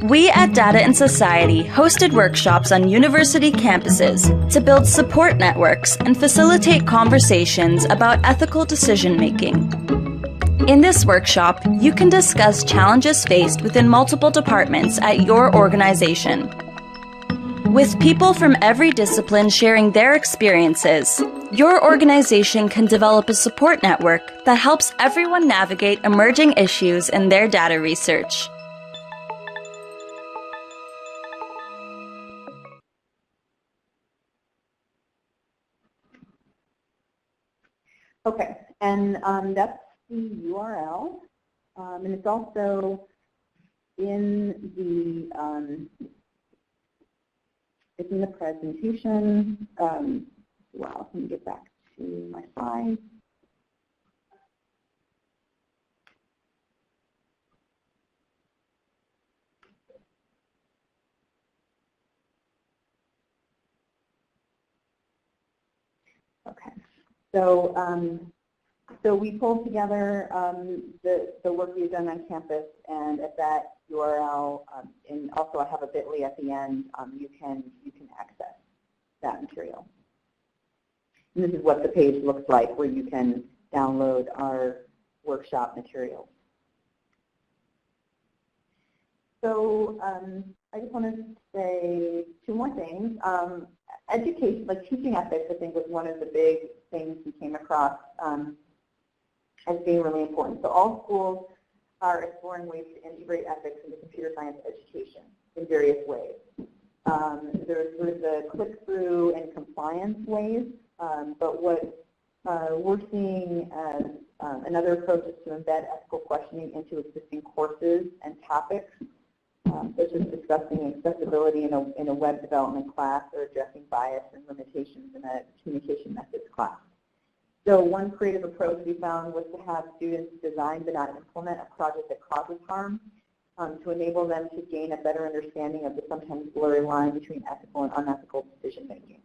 We at Data and Society hosted workshops on university campuses to build support networks and facilitate conversations about ethical decision-making. In this workshop, you can discuss challenges faced within multiple departments at your organization. With people from every discipline sharing their experiences, your organization can develop a support network that helps everyone navigate emerging issues in their data research. Okay, and that's the URL, and it's also in the presentation. Wow, let me get back to my slides. Okay. So we pulled together the work we've done on campus, and at that URL, and also I have a bit.ly at the end, you can access that material. And this is what the page looks like, where you can download our workshop materials. So I just wanted to say two more things. Education, like teaching ethics, I think was one of the big things we came across as being really important. So all schools are exploring ways to integrate ethics into computer science education in various ways. There's sort of the click-through and compliance ways, but what we're seeing as another approach is to embed ethical questioning into existing courses and topics, such as discussing accessibility in a web development class or addressing bias and limitations in a communication methods class. So one creative approach we found was to have students design but not implement a project that causes harm, to enable them to gain a better understanding of the sometimes blurry line between ethical and unethical decision making.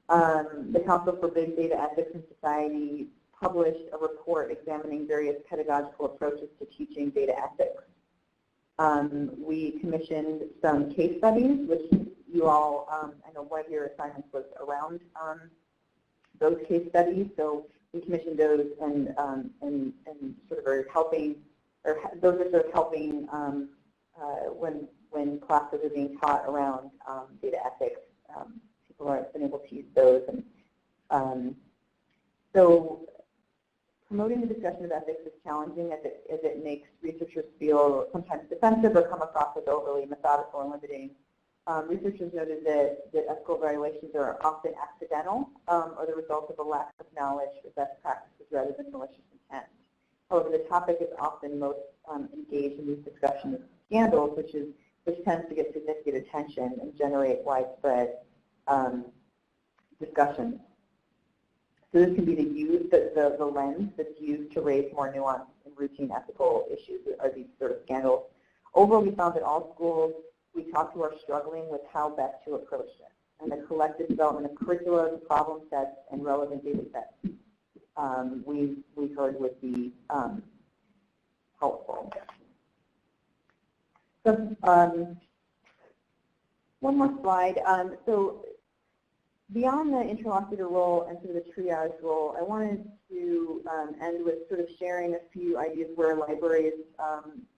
The Council for Big Data Ethics in Society published a report examining various pedagogical approaches to teaching data ethics. We commissioned some case studies, which you all, I know one of your assignments was around those case studies, so we commissioned those and sort of are helping, or those are sort of helping when classes are being taught around data ethics. People have been able to use those. And so promoting the discussion of ethics is challenging as it makes researchers feel sometimes defensive or come across as overly methodical and limiting. Researchers noted that ethical violations are often accidental or the result of a lack of knowledge or best practices rather than malicious intent. However, the topic is often most engaged in these discussions of scandals, which tends to get significant attention and generate widespread discussions. So this can be the lens that's used to raise more nuanced and routine ethical issues, are these sort of scandals. Overall, we found that all schools we talked to are struggling with how best to approach this, and the collective development of curricula, problem sets, and relevant data sets we heard would be helpful. So one more slide. So beyond the interlocutor role and sort of the triage role, I wanted to end with sort of sharing a few ideas where libraries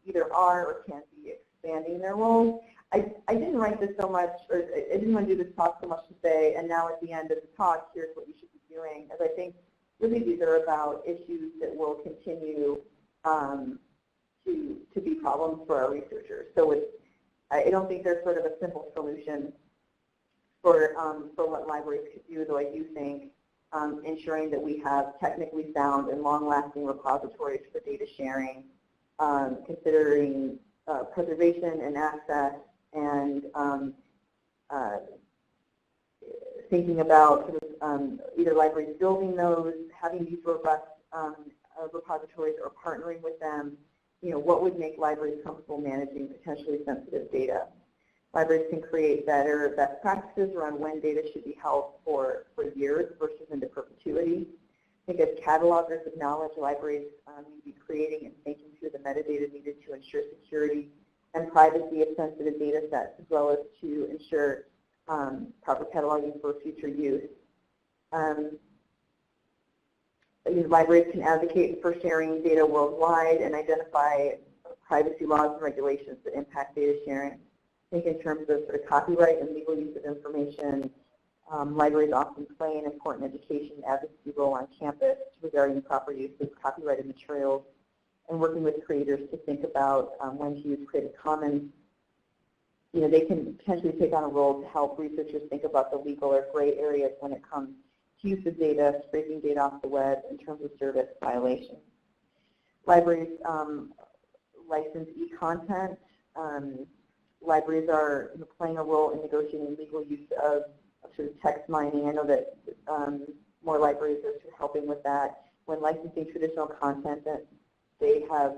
either are or can be expanding their roles. I didn't write this so much, or I didn't want to do this talk so much to say, and now at the end of the talk, here's what you should be doing, as I think really these are about issues that will continue to be problems for our researchers. So I don't think there's sort of a simple solution for what libraries could do, though I do think ensuring that we have technically sound and long-lasting repositories for data sharing, considering preservation and access, and thinking about sort of, either libraries building those, having these robust repositories, or partnering with them. You know, what would make libraries comfortable managing potentially sensitive data? Libraries can create better best practices around when data should be held for years versus into perpetuity. I think as catalogers of knowledge, libraries need to be creating and thinking through the metadata needed to ensure security and privacy of sensitive data sets, as well as to ensure proper cataloging for future use. Libraries can advocate for sharing data worldwide and identify privacy laws and regulations that impact data sharing. I think in terms of sort of copyright and legal use of information, libraries often play an important education and advocacy role on campus regarding proper use of copyrighted materials and working with creators to think about when to use Creative Commons. You know, they can potentially take on a role to help researchers think about the legal or gray areas when it comes to use of data, scraping data off the web in terms of service violations. Libraries license e-content. Libraries are playing a role in negotiating legal use of sort of text mining. I know that more libraries are sort of helping with that. When licensing traditional content, that they have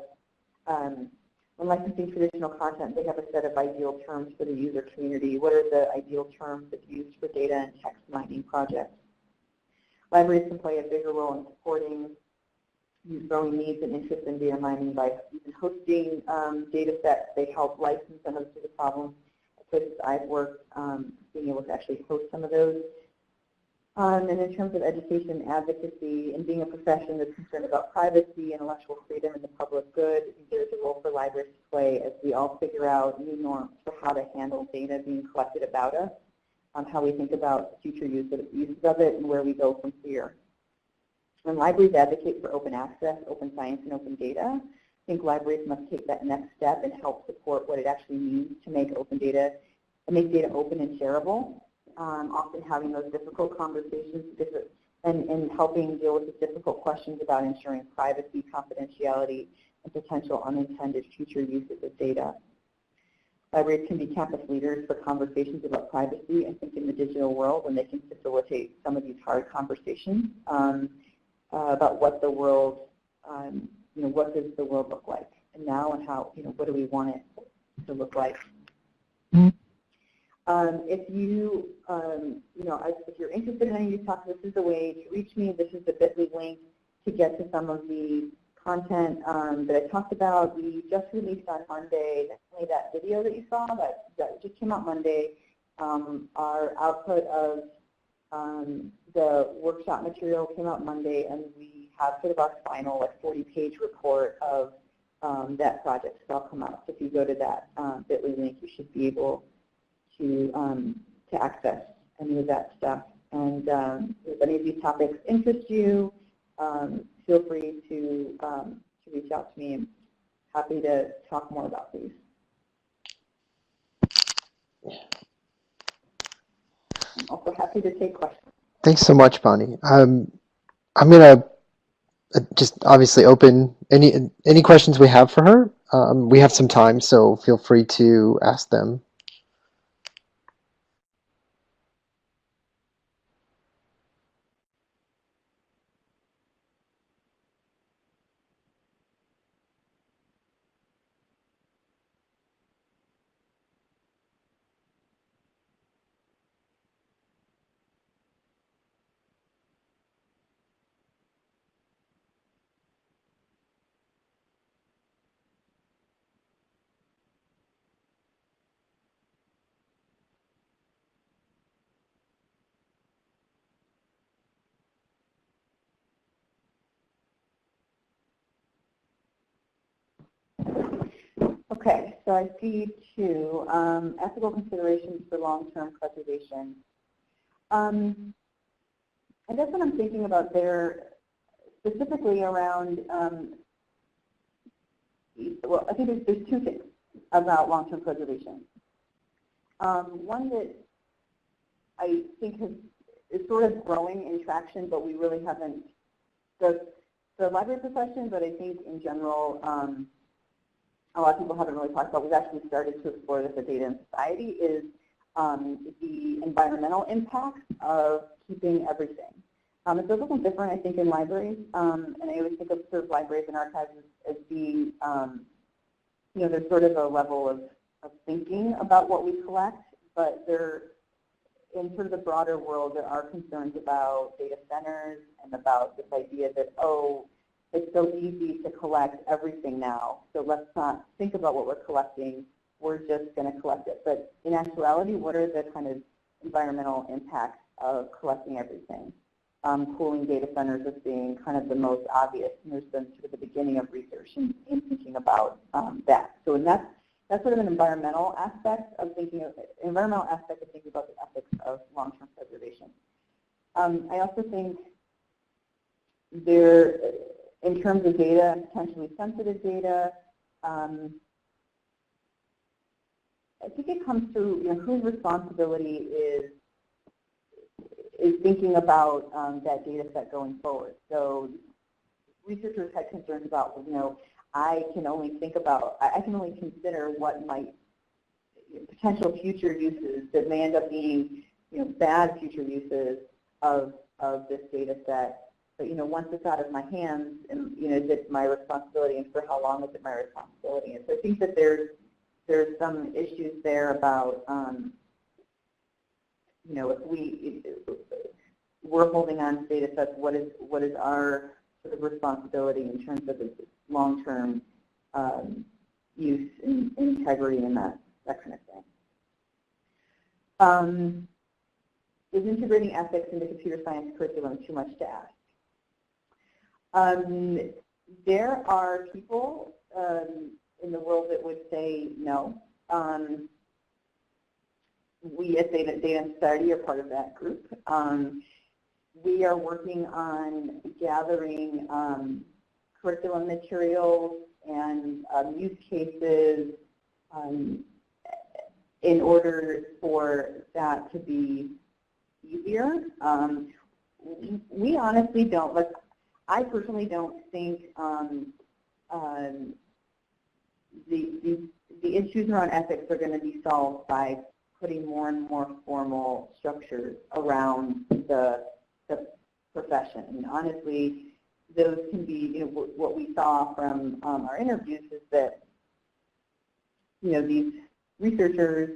they have a set of ideal terms for the user community. What are the ideal terms that's used for data and text mining projects? Libraries can play a bigger role in supporting growing needs and interest in data mining by even hosting data sets. They help license some of the problems. At places I've worked, being able to actually host some of those. And in terms of education and advocacy and being a profession that's concerned about privacy, intellectual freedom, and the public good, I think there's a role for libraries to play as we all figure out new norms for how to handle data being collected about us, how we think about future uses of it, and where we go from here. When libraries advocate for open access, open science, and open data, I think libraries must take that next step and help support what it actually means to make open data, and make data open and shareable. Often having those difficult conversations and helping deal with the difficult questions about ensuring privacy, confidentiality, and potential unintended future uses of data. Libraries can be campus leaders for conversations about privacy, I think, in the digital world, when they can facilitate some of these hard conversations about what the world, what does the world look like and now, and how, what do we want it to look like. If you, if you're interested in any of these talks, this is the way to reach me. This is the bit.ly link to get to some of the content that I talked about. We just released on Monday, definitely that video that you saw that just came out Monday. Our output of the workshop material came out Monday, and we have sort of our final 40-page report of that project. So that'll come out. So if you go to that bit.ly link, you should be able to access any of that stuff. And if any of these topics interest you, feel free to reach out to me. I'm happy to talk more about these. I'm also happy to take questions. Thanks so much, Bonnie. I'm going to just obviously open any questions we have for her. We have some time, so feel free to ask them. Okay, so I see two, ethical considerations for long-term preservation. I guess what I'm thinking about there, specifically around, well, I think there's two things about long-term preservation. One that I think is sort of growing in traction, but we really haven't, the library profession, but I think in general, a lot of people haven't really talked about. We've actually started to explore this at Data and Society, is the environmental impacts of keeping everything. It's a little different, I think, in libraries, and I always think of sort of libraries and archives as being, there's sort of a level of thinking about what we collect, but there, in sort of the broader world, there are concerns about data centers and about this idea that, oh, it's so easy to collect everything now, so let's not think about what we're collecting, we're just going to collect it. But in actuality, what are the kind of environmental impacts of collecting everything? Cooling data centers as being kind of the most obvious, and there's been sort of the beginning of research in thinking about that. So that's sort of an environmental aspect of thinking about the ethics of long-term preservation. I also think there, in terms of data, potentially sensitive data, I think it comes to whose responsibility is thinking about that data set going forward. So researchers had concerns about, I can only consider what might potential future uses that may end up being bad future uses of this data set. But once it's out of my hands, and is it my responsibility, and for how long is it my responsibility? And so I think that there's some issues there about if we're holding on to data sets, what is our sort of responsibility in terms of its long-term use and integrity and that kind of thing. Is integrating ethics into computer science curriculum too much to ask? There are people in the world that would say no. We at Data and Society are part of that group. We are working on gathering curriculum materials and use cases in order for that to be easier. We honestly don't, I personally don't think the issues around ethics are going to be solved by putting more and more formal structures around the profession. And honestly, those can be, what we saw from our interviews is that, these researchers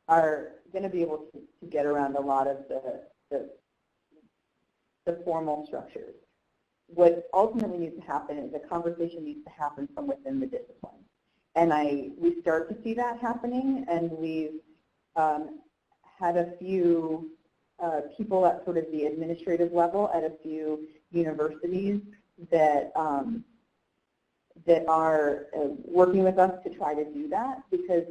are going to be able to get around a lot of the formal structures. What ultimately needs to happen is a conversation needs to happen from within the discipline. And we start to see that happening, and we've had a few people at sort of the administrative level at a few universities that are working with us to try to do that, because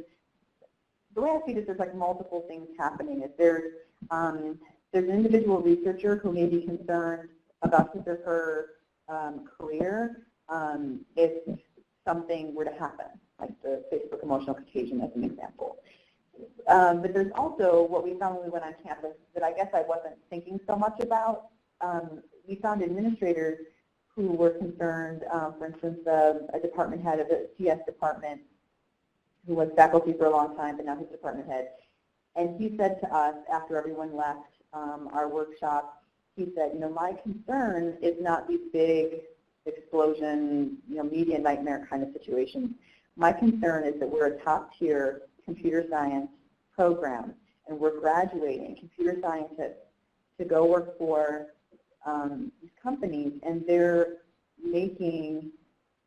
the way I see this, there's like multiple things happening. Is there's an individual researcher who may be concerned about his or her career if something were to happen, like the Facebook emotional contagion as an example. But there's also what we found when we went on campus that I guess I wasn't thinking so much about. We found administrators who were concerned, for instance, a department head of the CS department who was faculty for a long time, but now he's department head. And he said to us after everyone left our workshop, he said, my concern is not these big explosion, media nightmare kind of situations. My concern is that we're a top-tier computer science program, and we're graduating computer scientists to go work for these companies, and they're making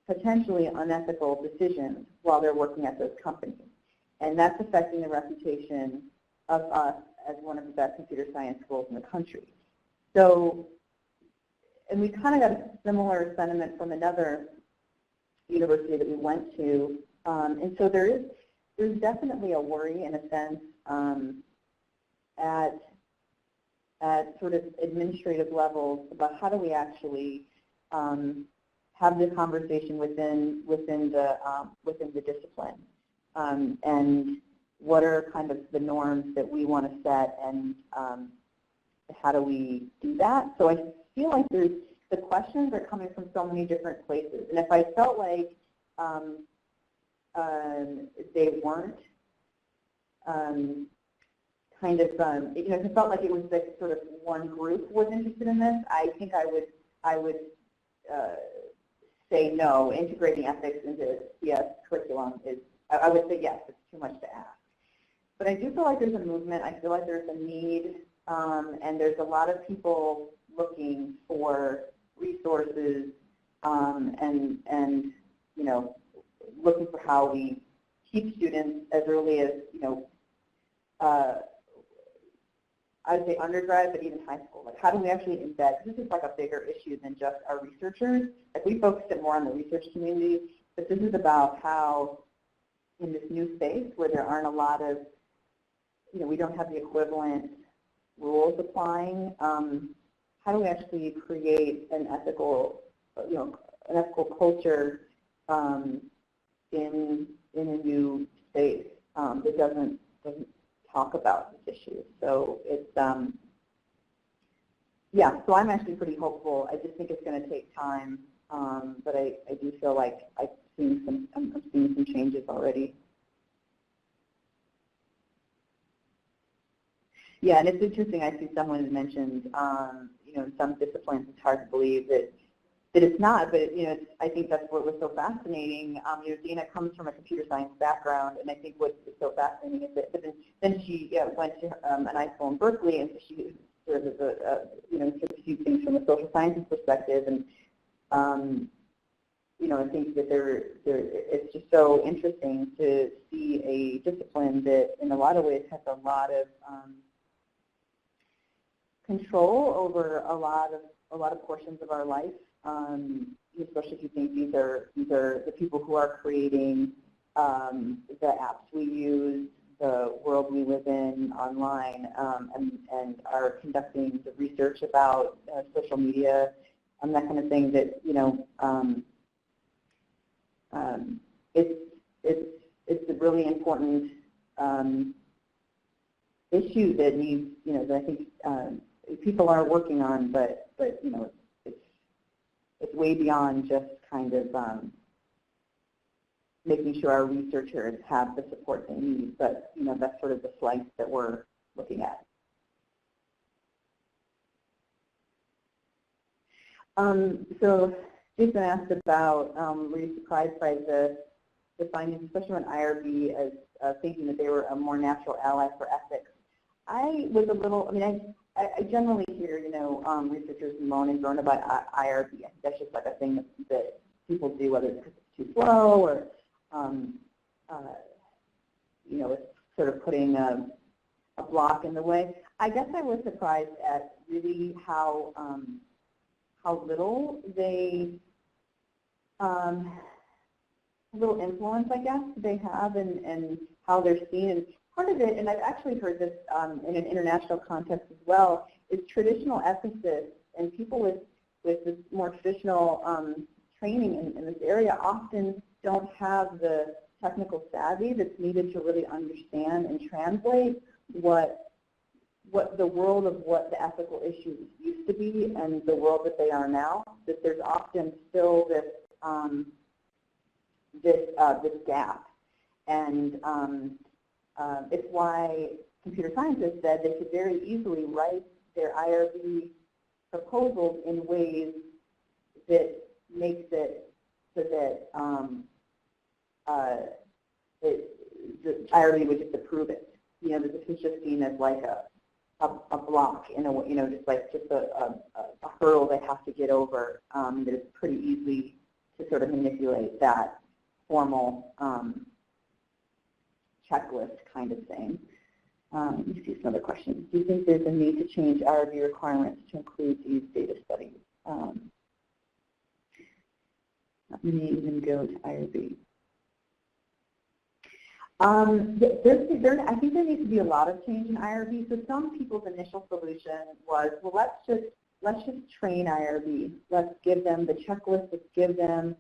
potentially unethical decisions while they're working at those companies. And that's affecting the reputation of us as one of the best computer science schools in the country. So, and we kind of got a similar sentiment from another university that we went to. And so there's definitely a worry in a sense at sort of administrative levels about how do we actually have this conversation within the discipline, and what are kind of the norms that we want to set, and how do we do that? So I feel like the questions are coming from so many different places, and if I felt like they weren't kind of, if it felt like it was like sort of one group was interested in this, I think I would say no. Integrating ethics into CS curriculum is, I would say yes, it's too much to ask. But I do feel like there's a movement. I feel like there's a need, and there's a lot of people looking for resources, and looking for how we keep students as early as I would say undergrad, but even high school. Like, how do we actually embed? This is like a bigger issue than just our researchers. Like, we focused it more on the research community, but this is about how, in this new space where there aren't a lot of, we don't have the equivalent rules applying. How do we actually create an ethical, an ethical culture in a new space that doesn't talk about this issue? So it's yeah. So I'm actually pretty hopeful. I just think it's going to take time, but I do feel like I'm seeing some changes already. Yeah, and it's interesting. I see someone mentioned, in some disciplines, it's hard to believe that it's not, but I think that's what was so fascinating. Dina comes from a computer science background, and I think what is so fascinating is that, but then she went to an iSchool in Berkeley, and so she sort of took a few things from a social sciences perspective, and I think that it's just so interesting to see a discipline that, in a lot of ways, has a lot of control over a lot of portions of our life. Especially if you think these are the people who are creating the apps we use, the world we live in online, and are conducting the research about social media and that kind of thing. That it's a really important issue that needs that I think people are working on, but it's way beyond just kind of making sure our researchers have the support they need. But that's sort of the slice that we're looking at. So Jason asked about, were you surprised by the findings, especially on IRB, as thinking that they were a more natural ally for ethics? I was a little, I generally hear, researchers moan and groan about IRB. I think that's just like a thing that people do, whether it's because it's too slow or, it's sort of putting a block in the way. I guess I was surprised at really how little they, little influence, I guess, they have and how they're seen. And part of it, and I've actually heard this in an international context as well, is traditional ethicists and people with this more traditional training in this area often don't have the technical savvy that's needed to really understand and translate what the world of what the ethical issues used to be and the world that they are now. That there's often still this this gap, and it's why computer scientists said they could very easily write their IRB proposals in ways that makes it so that the IRB would just approve it. That this is just seen as like a block in a way, just a hurdle they have to get over. That it's pretty easy to sort of manipulate that formal checklist kind of thing. Let me see some other questions. Do you think there's a need to change IRB requirements to include these data studies? Not many even go to IRB. I think there needs to be a lot of change in IRB. So some people's initial solution was, well, let's just train IRB. Let's give them the checklist. Let's give them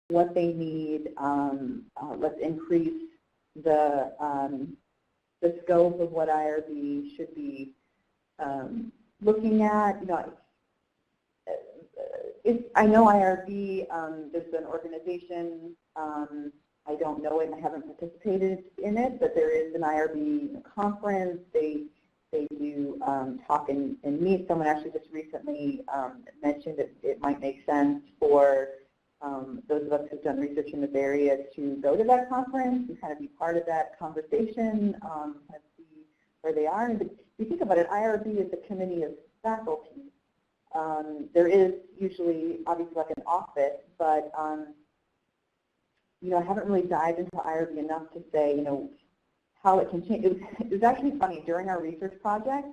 what they need. Let's increase the scope of what IRB should be looking at. I know IRB. There's an organization. I don't know it and I haven't participated in it, but there is an IRB conference. They do talk and meet. Someone actually just recently mentioned that it might make sense for those of us who've done research in this area to go to that conference and kind of be part of that conversation, kind of see where they are. And if you think about it, IRB is a committee of faculty. There is usually obviously like an office, but I haven't really dived into IRB enough to say, how it can change. It was actually funny. During our research project,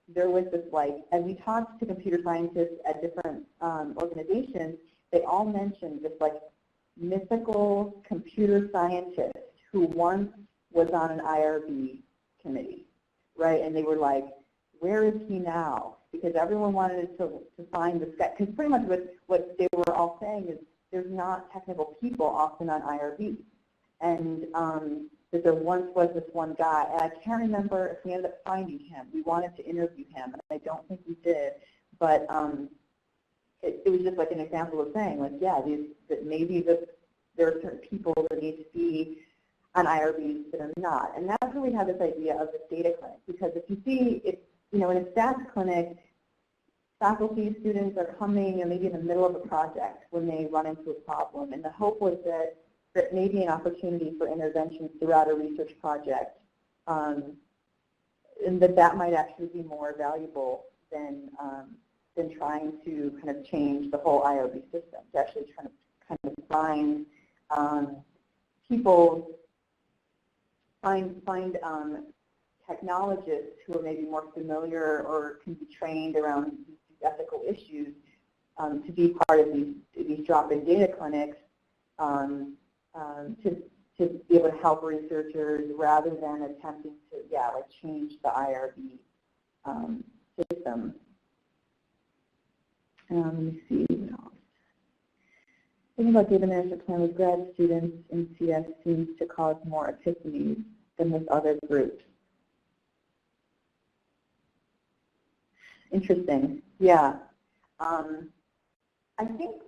there was this, as we talked to computer scientists at different organizations, they all mentioned this, mythical computer scientist who once was on an IRB committee, right? And they were like, where is he now? Because everyone wanted to find this guy. Because pretty much what they were all saying is, there's not technical people often on IRB. And that there once was this one guy, and I can't remember if we ended up finding him. We wanted to interview him, and I don't think we did. But it was just like an example of saying, that maybe there are certain people that need to be on IRBs that are not. And that's where we have this idea of the data clinic. Because if you see, in a stats clinic, faculty, students are coming and maybe in the middle of a project when they run into a problem. And the hope was that maybe an opportunity for interventions throughout a research project, and that might actually be more valuable than trying to kind of change the whole IRB system, to actually try to kind of find technologists who are maybe more familiar or can be trained around ethical issues to be part of these drop-in data clinics to be able to help researchers rather than attempting to, change the IRB system. Let me see what else. Thinking about data management plan with grad students in CS seems to cause more epiphanies than with other groups. Interesting. Yeah. I think,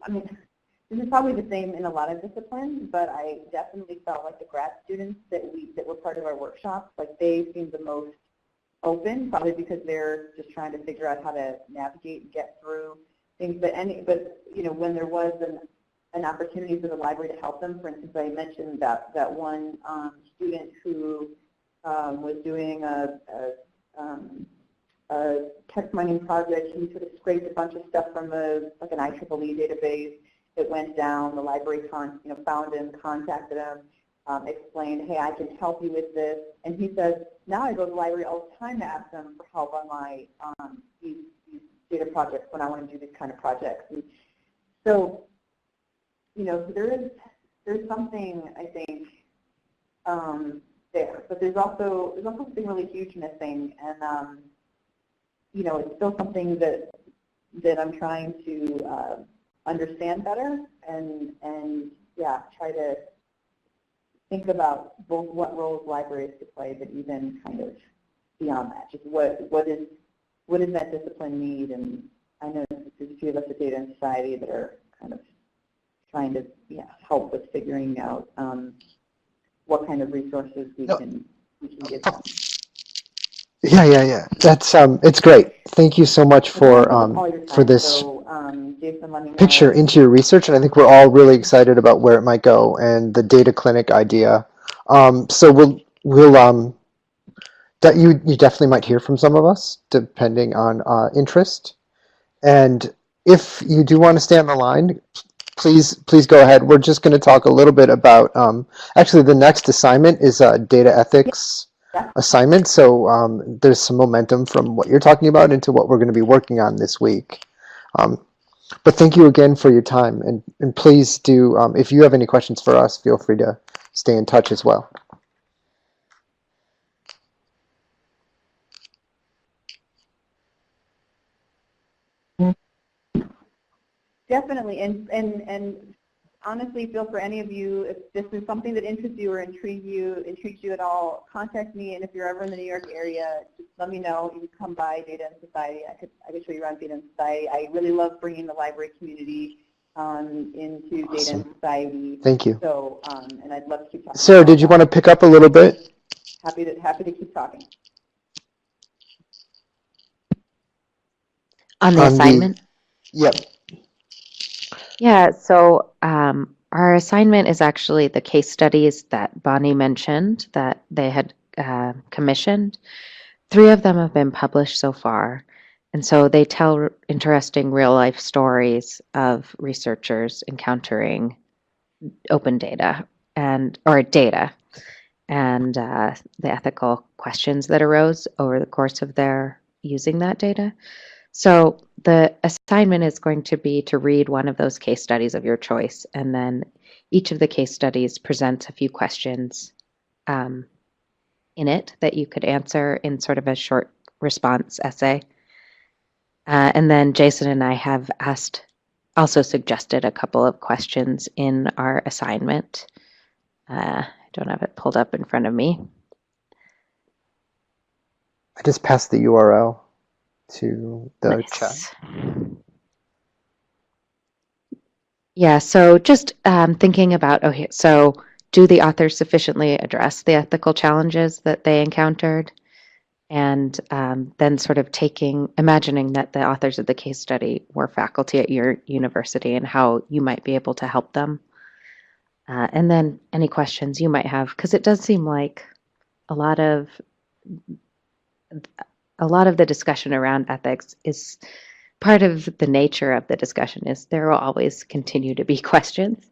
this is probably the same in a lot of disciplines, but I definitely felt like the grad students that were part of our workshops, like they seemed the most open, probably because they're just trying to figure out how to navigate and get through things. But you know, when there was an opportunity for the library to help them, for instance, I mentioned that one student who was doing a text mining project. He sort of scraped a bunch of stuff from like an IEEE database. It went down. The library found him, contacted him, explained, hey, I can help you with this. And he says, now I go to the library all the time to ask them for help on my these data projects when I want to do these kind of projects. And so, you know, there's something, I think, there. But there's also something really huge missing, and you know, it's still something that I'm trying to understand better, and yeah, try to think about both what roles libraries could play, but even kind of beyond that, just what does that discipline need? And I know there's a few of us at Data and Society that are kind of trying to help with figuring out what kind of resources we can give them. Yeah. That's it's great. Thank you so much for this So, Jason, let me picture into your research, and I think we're all really excited about where it might go and the data clinic idea. So we'll that you definitely might hear from some of us depending on interest. And if you do want to stay on the line, please go ahead. We're just going to talk a little bit about actually the next assignment is a data ethics assignment. So there's some momentum from what you're talking about into what we're going to be working on this week. But thank you again for your time, and please do, if you have any questions for us, feel free to stay in touch as well. Definitely, and honestly, feel for any of you, if this is something that interests you or intrigues you at all, contact me. And if you're ever in the New York area, just let me know. You can come by Data and Society. I could show you around Data and Society. I really love bringing the library community into Data and Society. Thank you. So, and I'd love to keep talking. Sarah, did you want to pick up a little bit? Happy to keep talking. On the assignment? Yep. Yeah, so our assignment is actually the case studies that Bonnie mentioned that they had commissioned. 3 of them have been published so far. And so they tell interesting real-life stories of researchers encountering open data or data and the ethical questions that arose over the course of their using that data. So the assignment is going to be to read one of those case studies of your choice, and then each of the case studies presents a few questions in it that you could answer in sort of a short response essay. And then Jason and I have also suggested a couple of questions in our assignment. I don't have it pulled up in front of me. I just passed the URL to the chat. Yeah, so just thinking about, okay, so do the authors sufficiently address the ethical challenges that they encountered? And then sort of imagining that the authors of the case study were faculty at your university and how you might be able to help them. And then any questions you might have, because it does seem like a lot of the discussion around ethics is part of the nature of the discussion is there will always continue to be questions.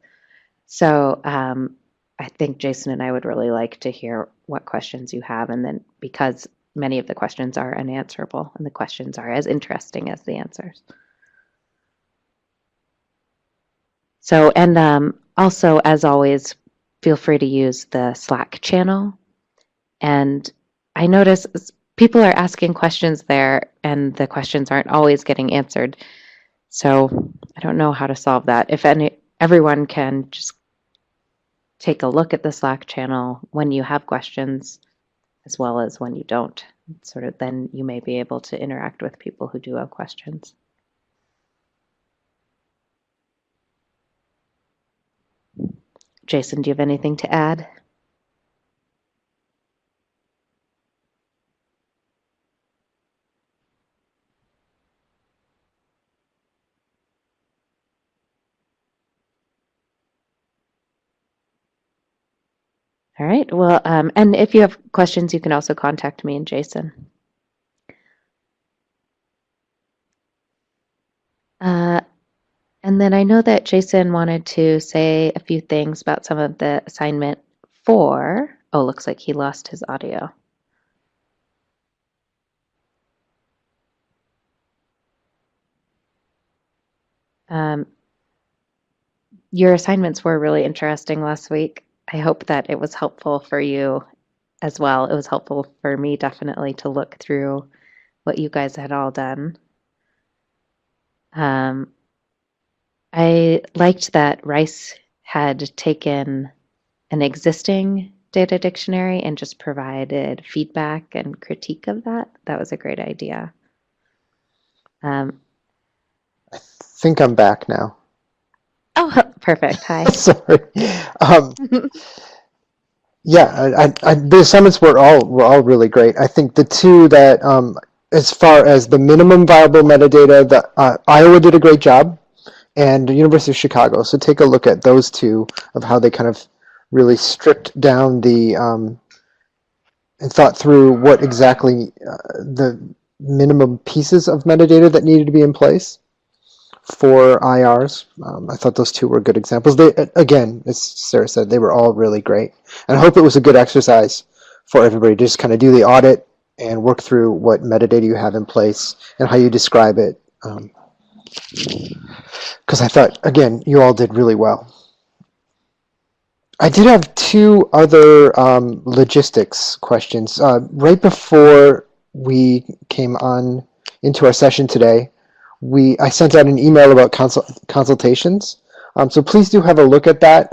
So I think Jason and I would really like to hear what questions you have, and then because many of the questions are unanswerable and the questions are as interesting as the answers. So, and also, as always, feel free to use the Slack channel. And I notice people are asking questions there and the questions aren't always getting answered. So I don't know how to solve that. If everyone can just take a look at the Slack channel when you have questions, as well as when you don't. Sort of then you may be able to interact with people who do have questions. Jason, do you have anything to add? All right. Well, and if you have questions, you can also contact me and Jason. And then I know that Jason wanted to say a few things about some of the assignment 4. Oh, looks like he lost his audio. Your assignments were really interesting last week. I hope that it was helpful for you as well. It was helpful for me definitely to look through what you guys had all done. I liked that Rice had taken an existing data dictionary and just provided feedback and critique of that. That was a great idea. I think I'm back now. Oh, perfect. Hi. Sorry. Yeah, the assignments were all really great. I think the two that, as far as the minimum viable metadata, Iowa did a great job, and the University of Chicago. So take a look at those two of how they kind of really stripped down and thought through what exactly the minimum pieces of metadata that needed to be in place for IRs. I thought those two were good examples. They, again, as Sarah said, they were all really great. And I hope it was a good exercise for everybody to just kind of do the audit and work through what metadata you have in place and how you describe it. Because I thought, again, you all did really well. I did have 2 other logistics questions. Right before we came on into our session today, I sent out an email about consultations. So please do have a look at that.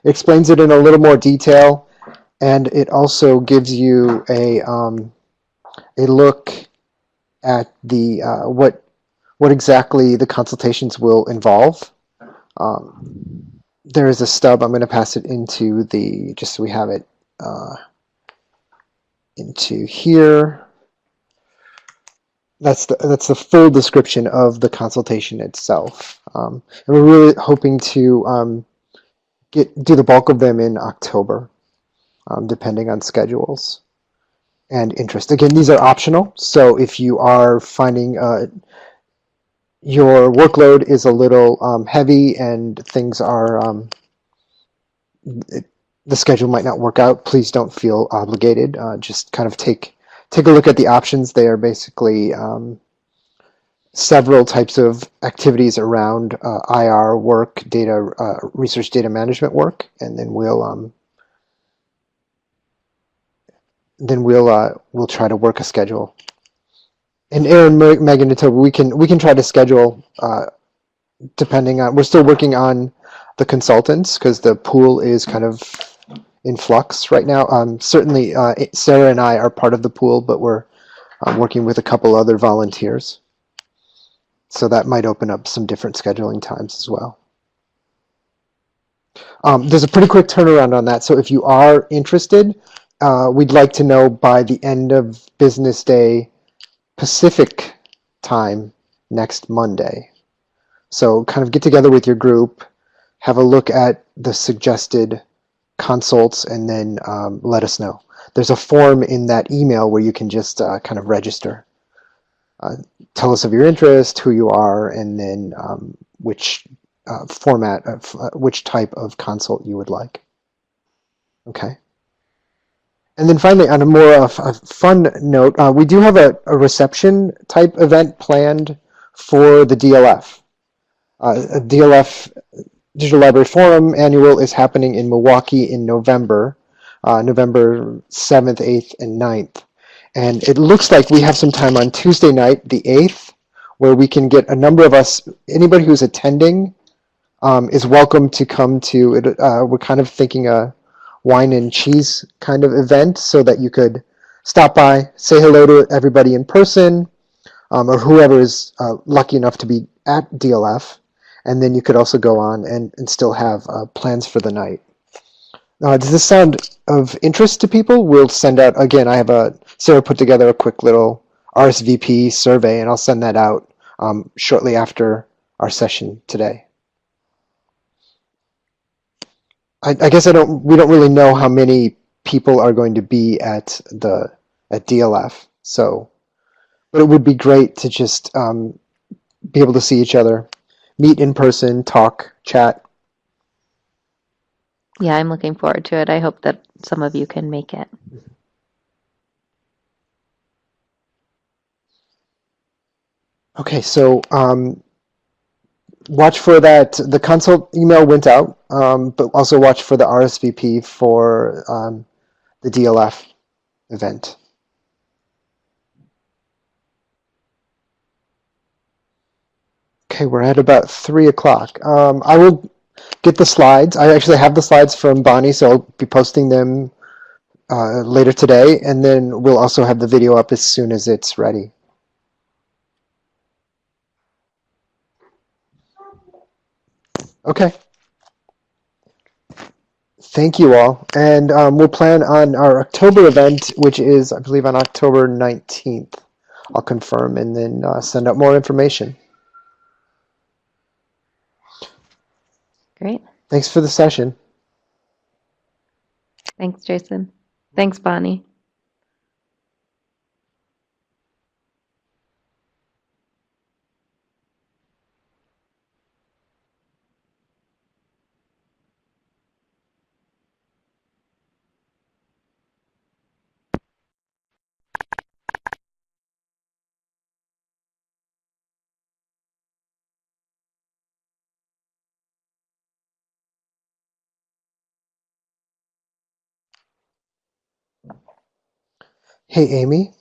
It explains it in a little more detail, and it also gives you a look at the what exactly the consultations will involve. There is a stub. I'm going to pass it into just so we have it into here. That's the full description of the consultation itself. And we're really hoping to do the bulk of them in October, depending on schedules and interest. Again, these are optional, so if you are finding your workload is a little heavy and things are the schedule might not work out, please don't feel obligated. Just kind of take a look at the options. They are basically several types of activities around IR work, research data management work, and then we'll try to work a schedule. And Aaron, Megan, and Toby, we can try to schedule depending on. We're still working on the consultants because the pool is kind of in flux right now. Certainly, Sarah and I are part of the pool, but we're working with a couple other volunteers. So that might open up some different scheduling times as well. There's a pretty quick turnaround on that. So if you are interested, we'd like to know by the end of business day Pacific time next Monday. So kind of get together with your group, have a look at the suggested consults, and then let us know. There's a form in that email where you can just kind of register. Tell us of your interest, who you are, and then which format of which type of consult you would like. Okay. And then finally, on a more fun note, we do have a reception type event planned for the DLF. DLF Digital Library Forum Annual is happening in Milwaukee in November, November 7th, 8th, and 9th. And it looks like we have some time on Tuesday night, the 8th, where we can get a number of us, anybody who's attending is welcome to come to it. We're kind of thinking a wine and cheese kind of event so that you could stop by, say hello to everybody in person, or whoever is lucky enough to be at DLF, and then you could also go on and still have plans for the night. Does this sound of interest to people? We'll send out, again, Sarah put together a quick little RSVP survey, and I'll send that out shortly after our session today. I guess we don't really know how many people are going to be at DLF, so, but it would be great to just be able to see each other, meet in person, talk, chat. Yeah, I'm looking forward to it. I hope that some of you can make it. Okay, so watch for that. The consult email went out, but also watch for the RSVP for the DLF event. Okay, we're at about 3 o'clock. I will get the slides. I actually have the slides from Bonnie, so I'll be posting them later today, and then we'll also have the video up as soon as it's ready. Okay. Thank you all. And we'll plan on our October event, which is, I believe, on October 19th. I'll confirm and then send out more information. Great. Thanks for the session. Thanks, Jason. Thanks, Bonnie. Hey, Amy.